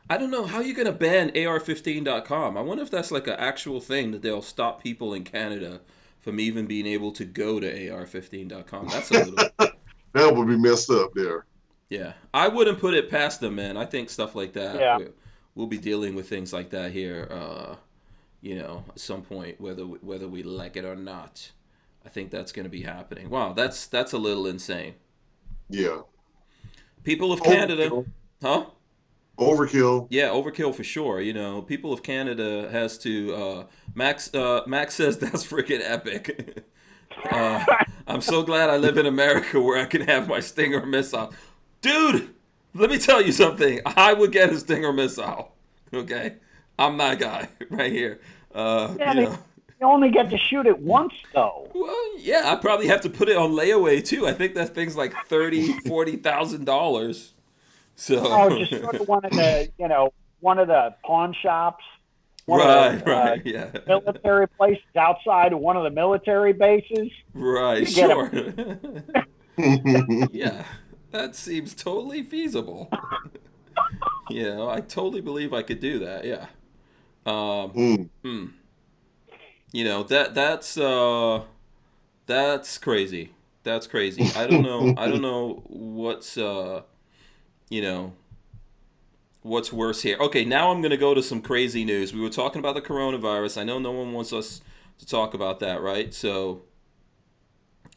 I don't know how you're gonna ban AR15.com. I wonder if that's like an actual thing that they'll stop people in Canada from even being able to go to AR15.com. That's a little. That would be messed up there. Yeah, I wouldn't put it past them, man. I think stuff like that. Yeah. We'll be dealing with things like that here. At some point, whether we like it or not. I think that's going to be happening. Wow, that's a little insane. Yeah. People of Canada, huh? Overkill. Yeah, overkill for sure. You know, people of Canada has to. Max says that's freaking epic. I'm so glad I live in America where I can have my Stinger missile. Dude, let me tell you something. I would get a Stinger missile. Okay, I'm that guy right here. You only get to shoot it once, though. Well, yeah, I probably have to put it on layaway too. I think that thing's like $30,000-$40,000. So just go to one of the pawn shops. Right, yeah. Military places outside of one of the military bases. Right, sure. Yeah, that seems totally feasible. I totally believe I could do that. Yeah. That's crazy. That's crazy. I don't know what's what's worse here. Okay, now I'm going to go to some crazy news. We were talking about the coronavirus. I know no one wants us to talk about that, right? So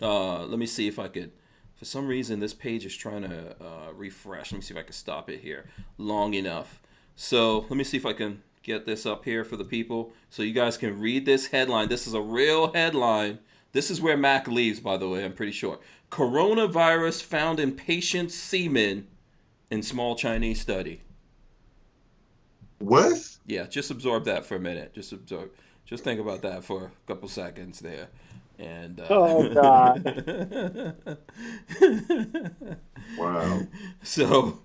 let me see if I could. For some reason, this page is trying to refresh. Let me see if I can stop it here long enough. So let me see if I can get this up here for the people so you guys can read this headline. This is a real headline. This is where Mac leaves, by the way, I'm pretty sure. Coronavirus found in patient semen in small Chinese study. What? Yeah, just absorb that for a minute. Just think about that for a couple seconds there. And oh God. Wow. So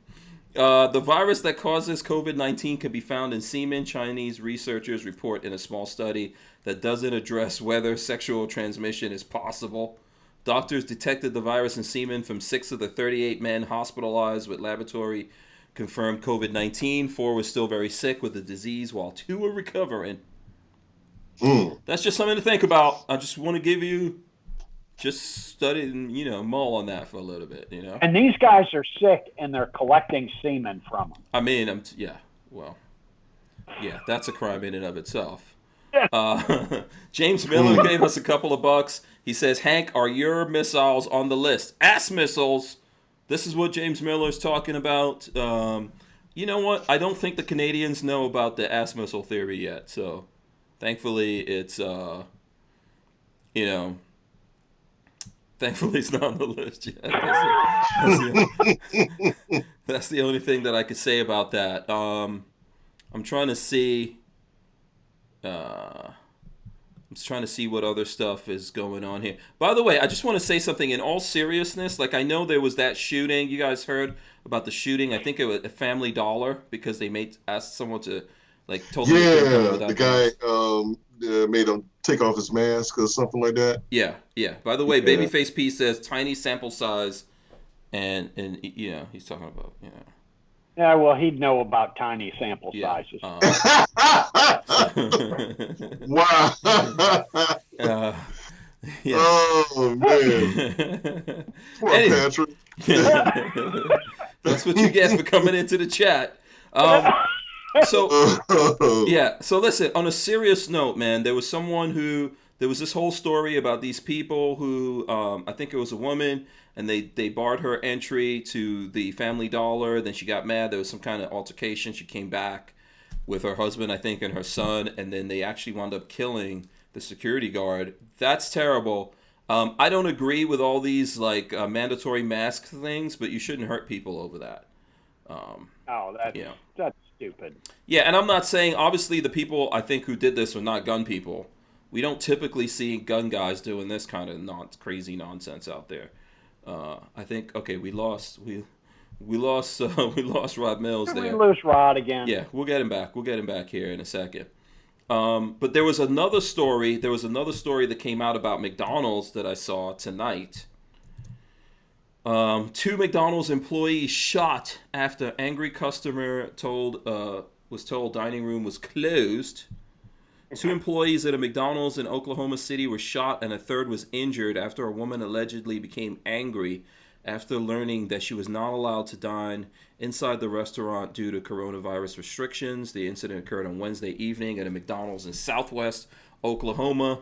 the virus that causes COVID-19 can be found in semen. Chinese researchers report in a small study that doesn't address whether sexual transmission is possible. Doctors detected the virus in semen from 6 of the 38 men hospitalized with laboratory confirmed COVID-19. 4 were still very sick with the disease, while 2 were recovering. That's just something to think about. I just want to give you, just study and, mull on that for a little bit, And these guys are sick and they're collecting semen from them. I mean, that's a crime in and of itself. James Miller gave us a couple of bucks. He says, Hank, are your missiles on the list? Ass missiles This is what James Miller's talking about. You know what? I don't think the Canadians know about the ass missile theory yet. So, thankfully, it's thankfully it's not on the list yet. That's the only thing that I could say about that. I'm trying to see. I'm trying to see what other stuff is going on here. By the way, I just want to say something in all seriousness. Like, I know there was that shooting. You guys heard about the shooting. I think it was a Family Dollar because they asked someone to, like, told them they couldn't come in without the guy made him take off his mask or something like that. Yeah. By the way, Babyface P says tiny sample size, and he's talking about Yeah, well, he'd know about tiny sample sizes. Wow. Oh, man. Poor Patrick. That's what you get for coming into the chat. So listen, on a serious note, man, there was this whole story about these people who, I think it was a woman, and they barred her entry to the Family Dollar. Then she got mad. There was some kind of altercation. She came back with her husband, I think, and her son, and then they actually wound up killing the security guard. That's terrible. I don't agree with all these mandatory mask things, but you shouldn't hurt people over that. That's stupid. Yeah, and I'm not saying, obviously, the people I think who did this were not gun people. We don't typically see gun guys doing this kind of crazy nonsense out there. I think we lost Rod Mills there. We lose Rod again. Yeah, we'll get him back. We'll get him back here in a second. But there was another story. There was another story that came out about McDonald's that I saw tonight. 2 McDonald's employees shot after angry customer was told dining room was closed. 2 employees at a McDonald's in Oklahoma City were shot, and a third was injured after a woman allegedly became angry after learning that she was not allowed to dine inside the restaurant due to coronavirus restrictions. The incident occurred on Wednesday evening at a McDonald's in Southwest Oklahoma.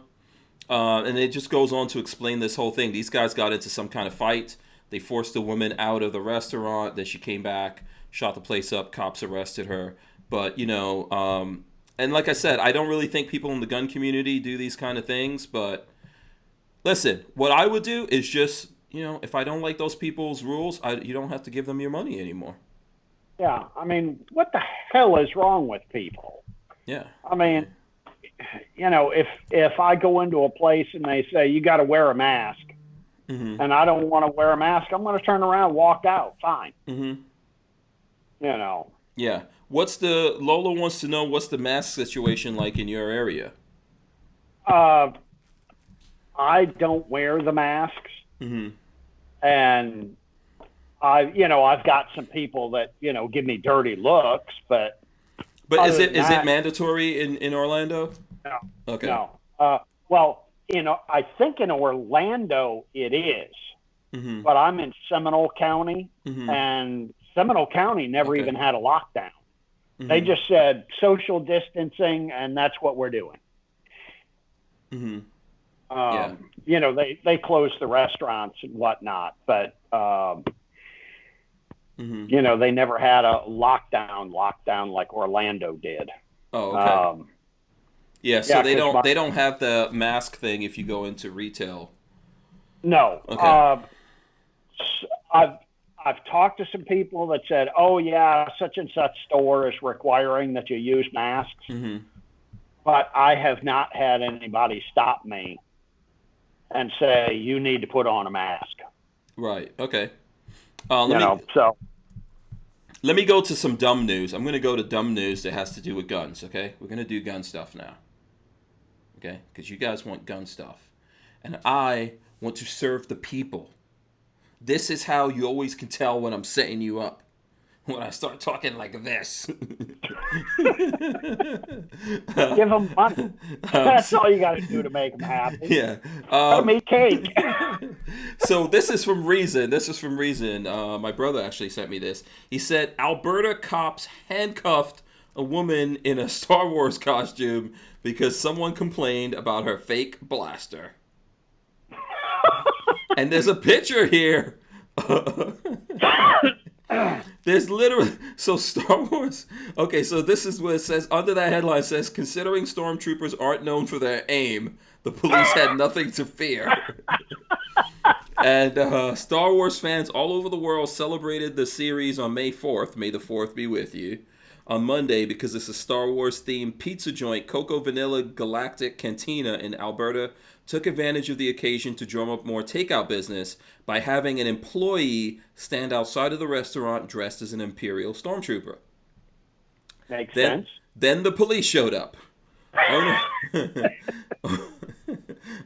And it just goes on to explain this whole thing. These guys got into some kind of fight. They forced the woman out of the restaurant. Then she came back, shot the place up. Cops arrested her. But, and like I said, I don't really think people in the gun community do these kind of things. But listen, what I would do is just, if I don't like those people's rules, you don't have to give them your money anymore. Yeah, I mean, what the hell is wrong with people? Yeah. I mean, if I go into a place and they say, you got to wear a mask, and I don't want to wear a mask, I'm going to turn around and walk out. Fine. Yeah. Lola wants to know, what's the mask situation like in your area? I don't wear the masks. And I've got some people that, give me dirty looks, but is it mandatory in Orlando? No. Okay. No. Well, I think in Orlando it is, but I'm in Seminole County, and Seminole County never even had a lockdown. They just said social distancing, and that's what we're doing. They closed the restaurants and whatnot, but they never had a lockdown like Orlando did. Oh, okay. So they don't have the mask thing if you go into retail. No. Okay. I've talked to some people that said, "Oh yeah, such and such store is requiring that you use masks," but I have not had anybody stop me and say you need to put on a mask. Right. Okay. Let me go to some dumb news. I'm going to go to dumb news that has to do with guns. Okay, we're going to do gun stuff now. Okay, because you guys want gun stuff, and I want to serve the people. This is how you always can tell when I'm setting you up. When I start talking like this. Give them money. That's all you got to do to make them happy. Yeah. Give me cake. So this is from Reason. My brother actually sent me this. He said, Alberta cops handcuffed a woman in a Star Wars costume because someone complained about her fake blaster. And there's a picture here There's literally so Star Wars. Okay, so this is what it says under that headline. It says, considering stormtroopers aren't known for their aim, the police had nothing to fear. And Star Wars fans all over the world celebrated the series on May 4th. May the 4th be with you. On Monday, because it's a Star Wars themed pizza joint, Cocoa Vanilla Galactic Cantina in Alberta took advantage of the occasion to drum up more takeout business by having an employee stand outside of the restaurant dressed as an Imperial Stormtrooper. Makes sense. Then the police showed up.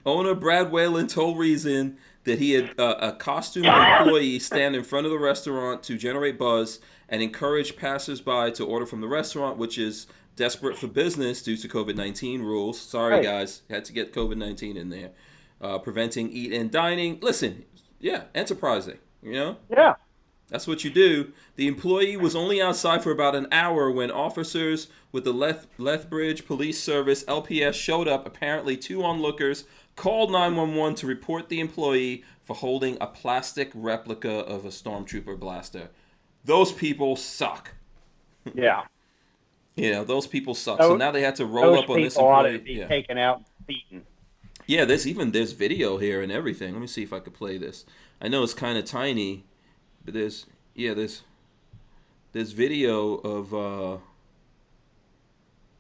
Owner Brad Whalen told Reason that he had a costumed employee stand in front of the restaurant to generate buzz and encourage passersby to order from the restaurant, which is desperate for business due to COVID-19 rules. Sorry, guys. Had to get COVID-19 in there. Preventing eat-in dining. Listen, yeah, enterprising, you know? Yeah. That's what you do. The employee was only outside for about an hour when officers with the Lethbridge Police Service, LPS, showed up. Apparently, 2 onlookers called 911 to report the employee for holding a plastic replica of a Stormtrooper blaster. Those people suck. Yeah. Yeah, those people suck. So now they had to roll up on this employee. Those people ought to be taken out and beaten. Yeah, there's video here and everything. Let me see if I could play this. I know it's kind of tiny, but there's video of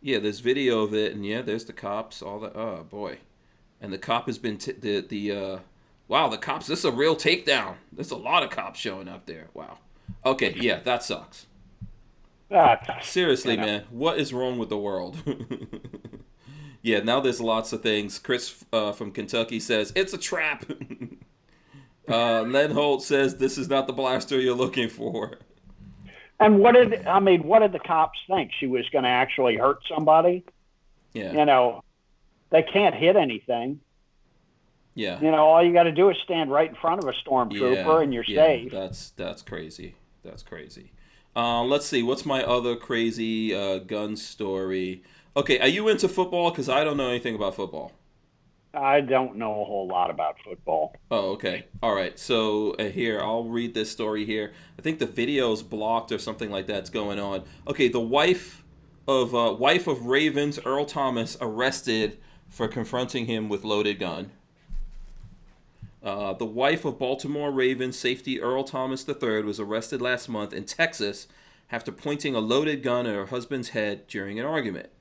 there's video of it, and there's the cops. All that. Oh boy, and the cop has been wow, the cops. This is a real takedown. There's a lot of cops showing up there. Wow. Okay, yeah, that sucks. Seriously, man, what is wrong with the world? Yeah, now there's lots of things. Chris from Kentucky says, it's a trap. Len Holt says, this is not the blaster you're looking for. And what did the cops think? She was going to actually hurt somebody? Yeah. You know, they can't hit anything. Yeah. You know, all you got to do is stand right in front of a stormtrooper and you're safe. That's crazy. That's crazy. Let's see. What's my other crazy gun story? Okay, are you into football? Because I don't know anything about football. I don't know a whole lot about football. Oh, okay. All right. So here, I'll read this story here. I think the video's blocked or something like that's going on. Okay, the wife of Ravens, Earl Thomas, arrested for confronting him with loaded gun. The wife of Baltimore Ravens safety Earl Thomas III was arrested last month in Texas after pointing a loaded gun at her husband's head during an argument.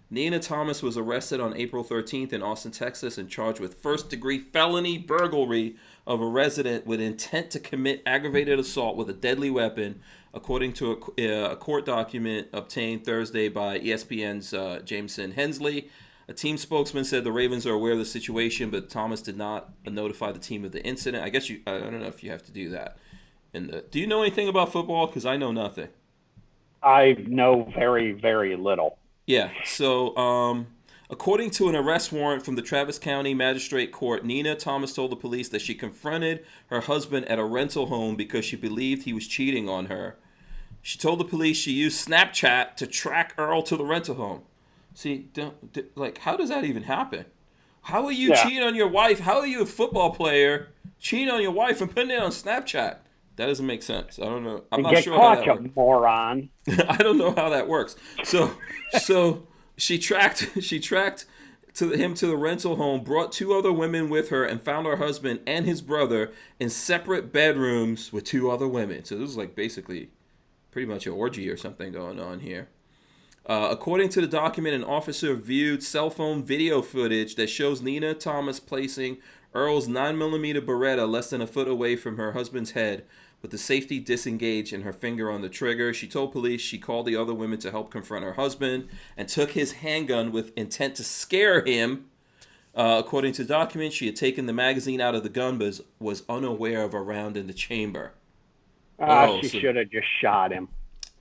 Nina Thomas was arrested on April 13th in Austin, Texas, and charged with first-degree felony burglary of a resident with intent to commit aggravated assault with a deadly weapon, according to a court document obtained Thursday by ESPN's Jameson Hensley. A team spokesman said the Ravens are aware of the situation, but Thomas did not notify the team of the incident. I guess I don't know if you have to do that. Do you know anything about football? Because I know nothing. I know very, very little. Yeah, so according to an arrest warrant from the Travis County Magistrate Court, Nina Thomas told the police that she confronted her husband at a rental home because she believed he was cheating on her. She told the police she used Snapchat to track Earl to the rental home. See, how does that even happen? How are you cheating on your wife? How are you a football player cheating on your wife and putting it on Snapchat? That doesn't make sense. I don't know. I'm not sure how that works. You moron. I don't know how that works. So she tracked him to the rental home, brought 2 other women with her, and found her husband and his brother in separate bedrooms with 2 other women. So this was like basically pretty much an orgy or something going on here. According to the document, an officer viewed cell phone video footage that shows Nina Thomas placing Earl's 9mm Beretta less than a foot away from her husband's head, with the safety disengaged and her finger on the trigger. She told police she called the other women to help confront her husband and took his handgun with intent to scare him. According to the document, she had taken the magazine out of the gun but was unaware of a round in the chamber. She should have just shot him.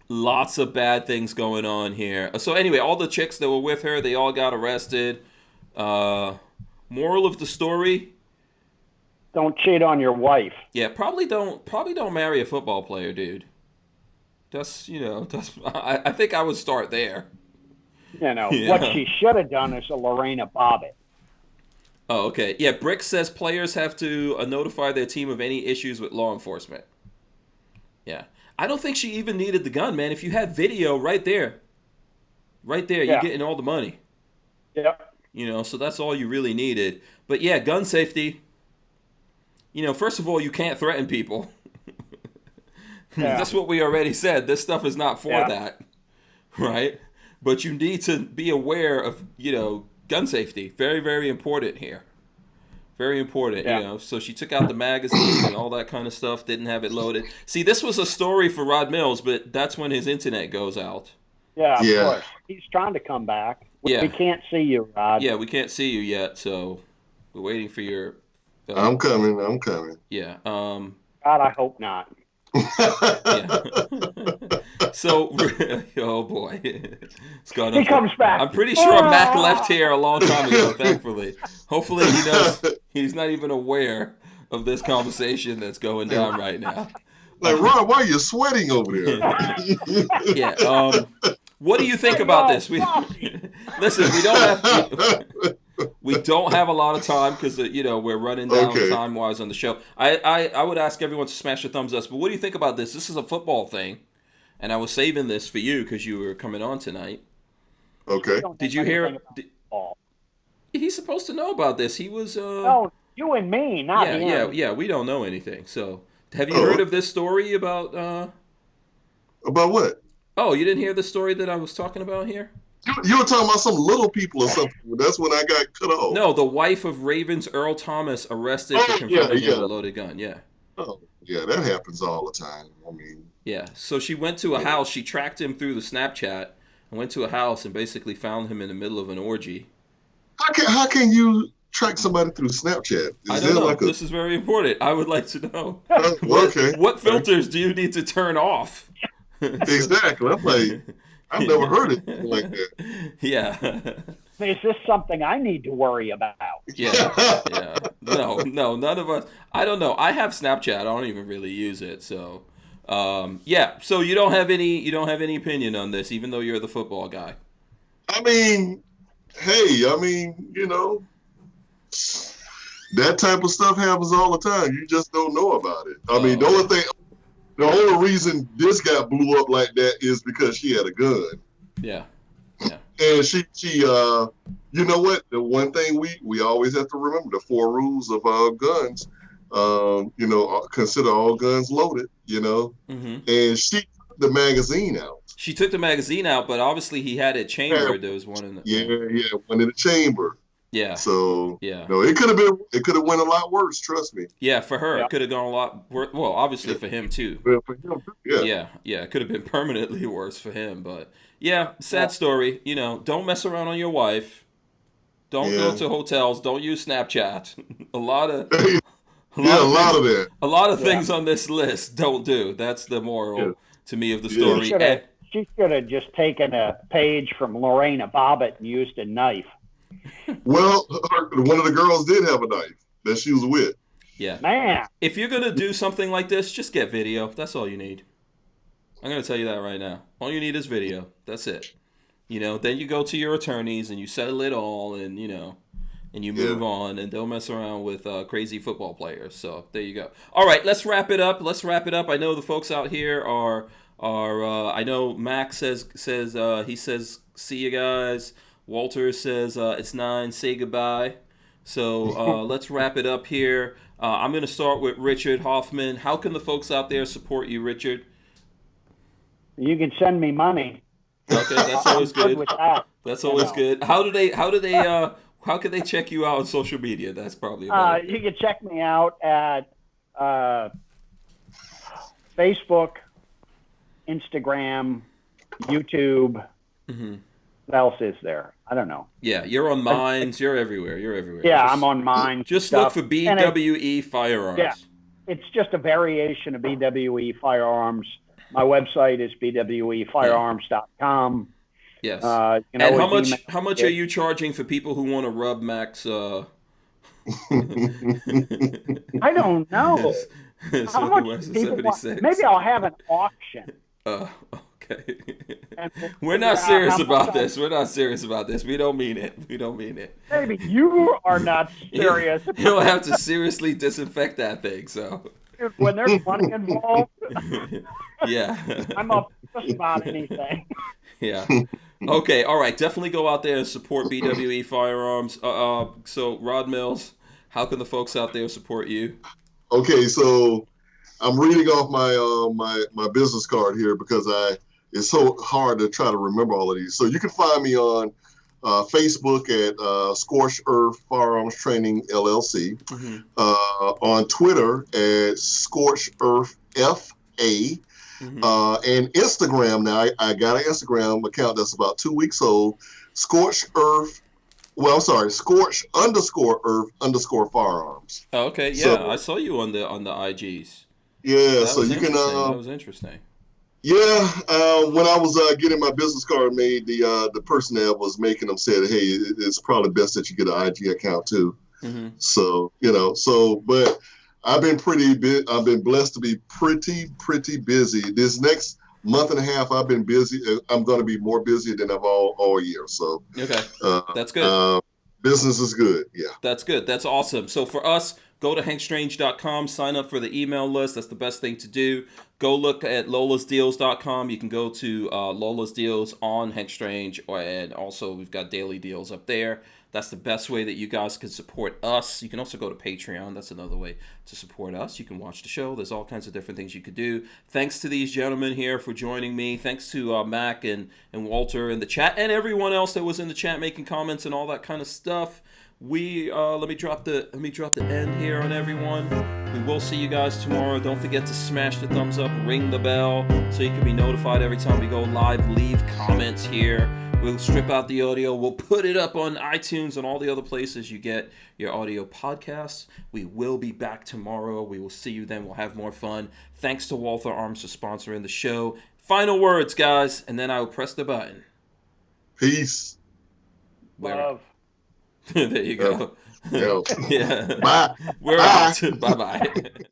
Lots of bad things going on here. So anyway, all the chicks that were with her, they all got arrested. Moral of the story: don't cheat on your wife. Yeah, probably don't marry a football player, dude. I think I would start there. What she should have done is a Lorena Bobbitt. Oh, okay. Yeah, Brick says players have to notify their team of any issues with law enforcement. Yeah. I don't think she even needed the gun, man. If you had video right there, you're Yeah. getting all the money. Yep. So that's all you really needed. But yeah, gun safety. First of all, you can't threaten people. Yeah. That's what we already said. This stuff is not for that, right? But you need to be aware of, gun safety. Very, very important here. Very important, Yeah. So she took out the magazine and all that kind of stuff, didn't have it loaded. See, this was a story for Rod Mills, but that's when his internet goes out. Yeah, of Yeah. course. He's trying to come back. Yeah. We can't see you, Rod. Yeah, we can't see you yet, so we're waiting for your... I'm coming. Yeah. God, I hope not. Yeah. So, oh boy, it's gone. He comes back. I'm pretty sure Mac left here a long time ago. Thankfully, hopefully he knows. He's not even aware of this conversation that's going down right now. Like, Rob, why are you sweating over there? Yeah. What do you think about this? Listen. We don't have a lot of time because we're running down time wise on the show. I would ask everyone to smash a thumbs up. But what do you think about this? This is a football thing, and I was saving this for you because you were coming on tonight. Okay. Did you hear? He's supposed to know about this. He was. No, you and me, not him. Yeah. We don't know anything. So, have you heard of this story about? About what? Oh, you didn't hear the story that I was talking about here? You were talking about some little people or something. That's when I got cut off. No, the wife of Ravens Earl Thomas arrested for confronting him with a loaded gun. Yeah. Oh, yeah, that happens all the time. I mean. Yeah. So she went to a house. She tracked him through the Snapchat and went to a house and basically found him in the middle of an orgy. How can you track somebody through Snapchat? I don't know. This is very important. I would like to know. What filters do you need to turn off? Exactly. I'm like, I've never heard it like that. Yeah. Is this something I need to worry about? Yeah. No, none of us. I don't know. I have Snapchat. I don't even really use it. So, yeah. So you don't have any opinion on this, even though you're the football guy. I mean, hey, that type of stuff happens all the time. You just don't know about it. I mean, the only reason this guy blew up like that is because she had a gun. Yeah. And she you know what? The one thing we always have to remember, the 4 rules of guns, consider all guns loaded, Mm-hmm. And she took the magazine out. She took the magazine out, but obviously he had it chambered. There was one in the... Yeah, one in the chamber. Yeah. So yeah, no, it could have went a lot worse. Trust me. Yeah, for her, it could have gone a lot worse. Well, obviously for him too. For him, yeah. It could have been permanently worse for him. But yeah, sad story. Don't mess around on your wife. Don't go to hotels. Don't use Snapchat. a lot of things on this list. Don't do. That's the moral to me of the story. She should have just taken a page from Lorena Bobbitt and used a knife. Well, one of the girls did have a knife that she was with. Yeah. Man. If you're going to do something like this, just get video. That's all you need. I'm going to tell you that right now. All you need is video. That's it. Then you go to your attorneys and you settle it all and, and you move on and don't mess around with crazy football players. So there you go. All right, let's wrap it up. I know the folks out here are I know Max says he says, see you guys. Walter says it's 9, say goodbye. So let's wrap it up here. I'm going to start with Richard Hoffman. How can the folks out there support you, Richard? You can send me money. Okay, that's always good. With that, that's always good. How can they check you out on social media? That's probably about it. You can check me out at Facebook, Instagram, YouTube. Mm-hmm. What else is there? I don't know. Yeah, you're on Minds. You're everywhere. Yeah, I'm on Minds. Just look for BWE Firearms. Yeah, it's just a variation of BWE Firearms. My website is bwefirearms.com. Yes. And how much are you charging for people who want to rub Max? I don't know. How much people want? Maybe I'll have an auction. Okay. Okay. And we'll We're figure not out serious how about much this. We're not serious about this. We don't mean it. We don't mean it. maybe you are not serious. He'll have to seriously disinfect that thing. So. Dude, when there's money involved, Yeah. I'm up just about anything. Yeah. Okay. All right. Definitely go out there and support BWE Firearms. So Rod Mills, how can the folks out there support you? Okay, so I'm reading off my business card here because it's so hard to try to remember all of these. So you can find me on Facebook at Scorched Earth Firearms Training LLC, Mm-hmm. on Twitter at Scorched Earth FA, Mm-hmm. and Instagram. Now I got an Instagram account that's about 2 weeks old. Scorched Earth. Well, I'm sorry, Scorched _Earth _Firearms. Oh, okay. Yeah, So, I saw you on the IGs. yeah, That so was you can. interesting. That was interesting. Yeah, when I was getting my business card made, the person that was making them said, "Hey, it's probably best that you get an IG account too." Mm-hmm. So but I've been I've been blessed to be pretty busy. This next month and a half, I've been busy. I'm going to be more busy than I've all year. So Okay, that's good. Business is good. Yeah, That's good. That's awesome. So for us, go to hankstrange.com, sign up for the email list. That's the best thing to do. Go look at lolasdeals.com. You can go to Lola's Deals on Hank Strange, and also we've got daily deals up there. That's the best way that you guys can support us. You can also go to Patreon. That's another way to support us. You can watch the show. There's all kinds of different things you could do. Thanks to these gentlemen here for joining me. Thanks to Mac and Walter in the chat, and everyone else that was in the chat making comments and all that kind of stuff. We let me drop the end here on everyone. We will see you guys tomorrow. Don't forget to smash the thumbs up, ring the bell, so you can be notified every time we go live. Leave comments here. We'll strip out the audio. We'll put it up on iTunes and all the other places you get your audio podcasts. We will be back tomorrow. We will see you then. We'll have more fun. Thanks to Walther Arms for sponsoring the show. Final words, guys, and then I will press the button. peace. Love. There you go. Yeah. Yeah. Bye. We're Bye. out. Bye-bye.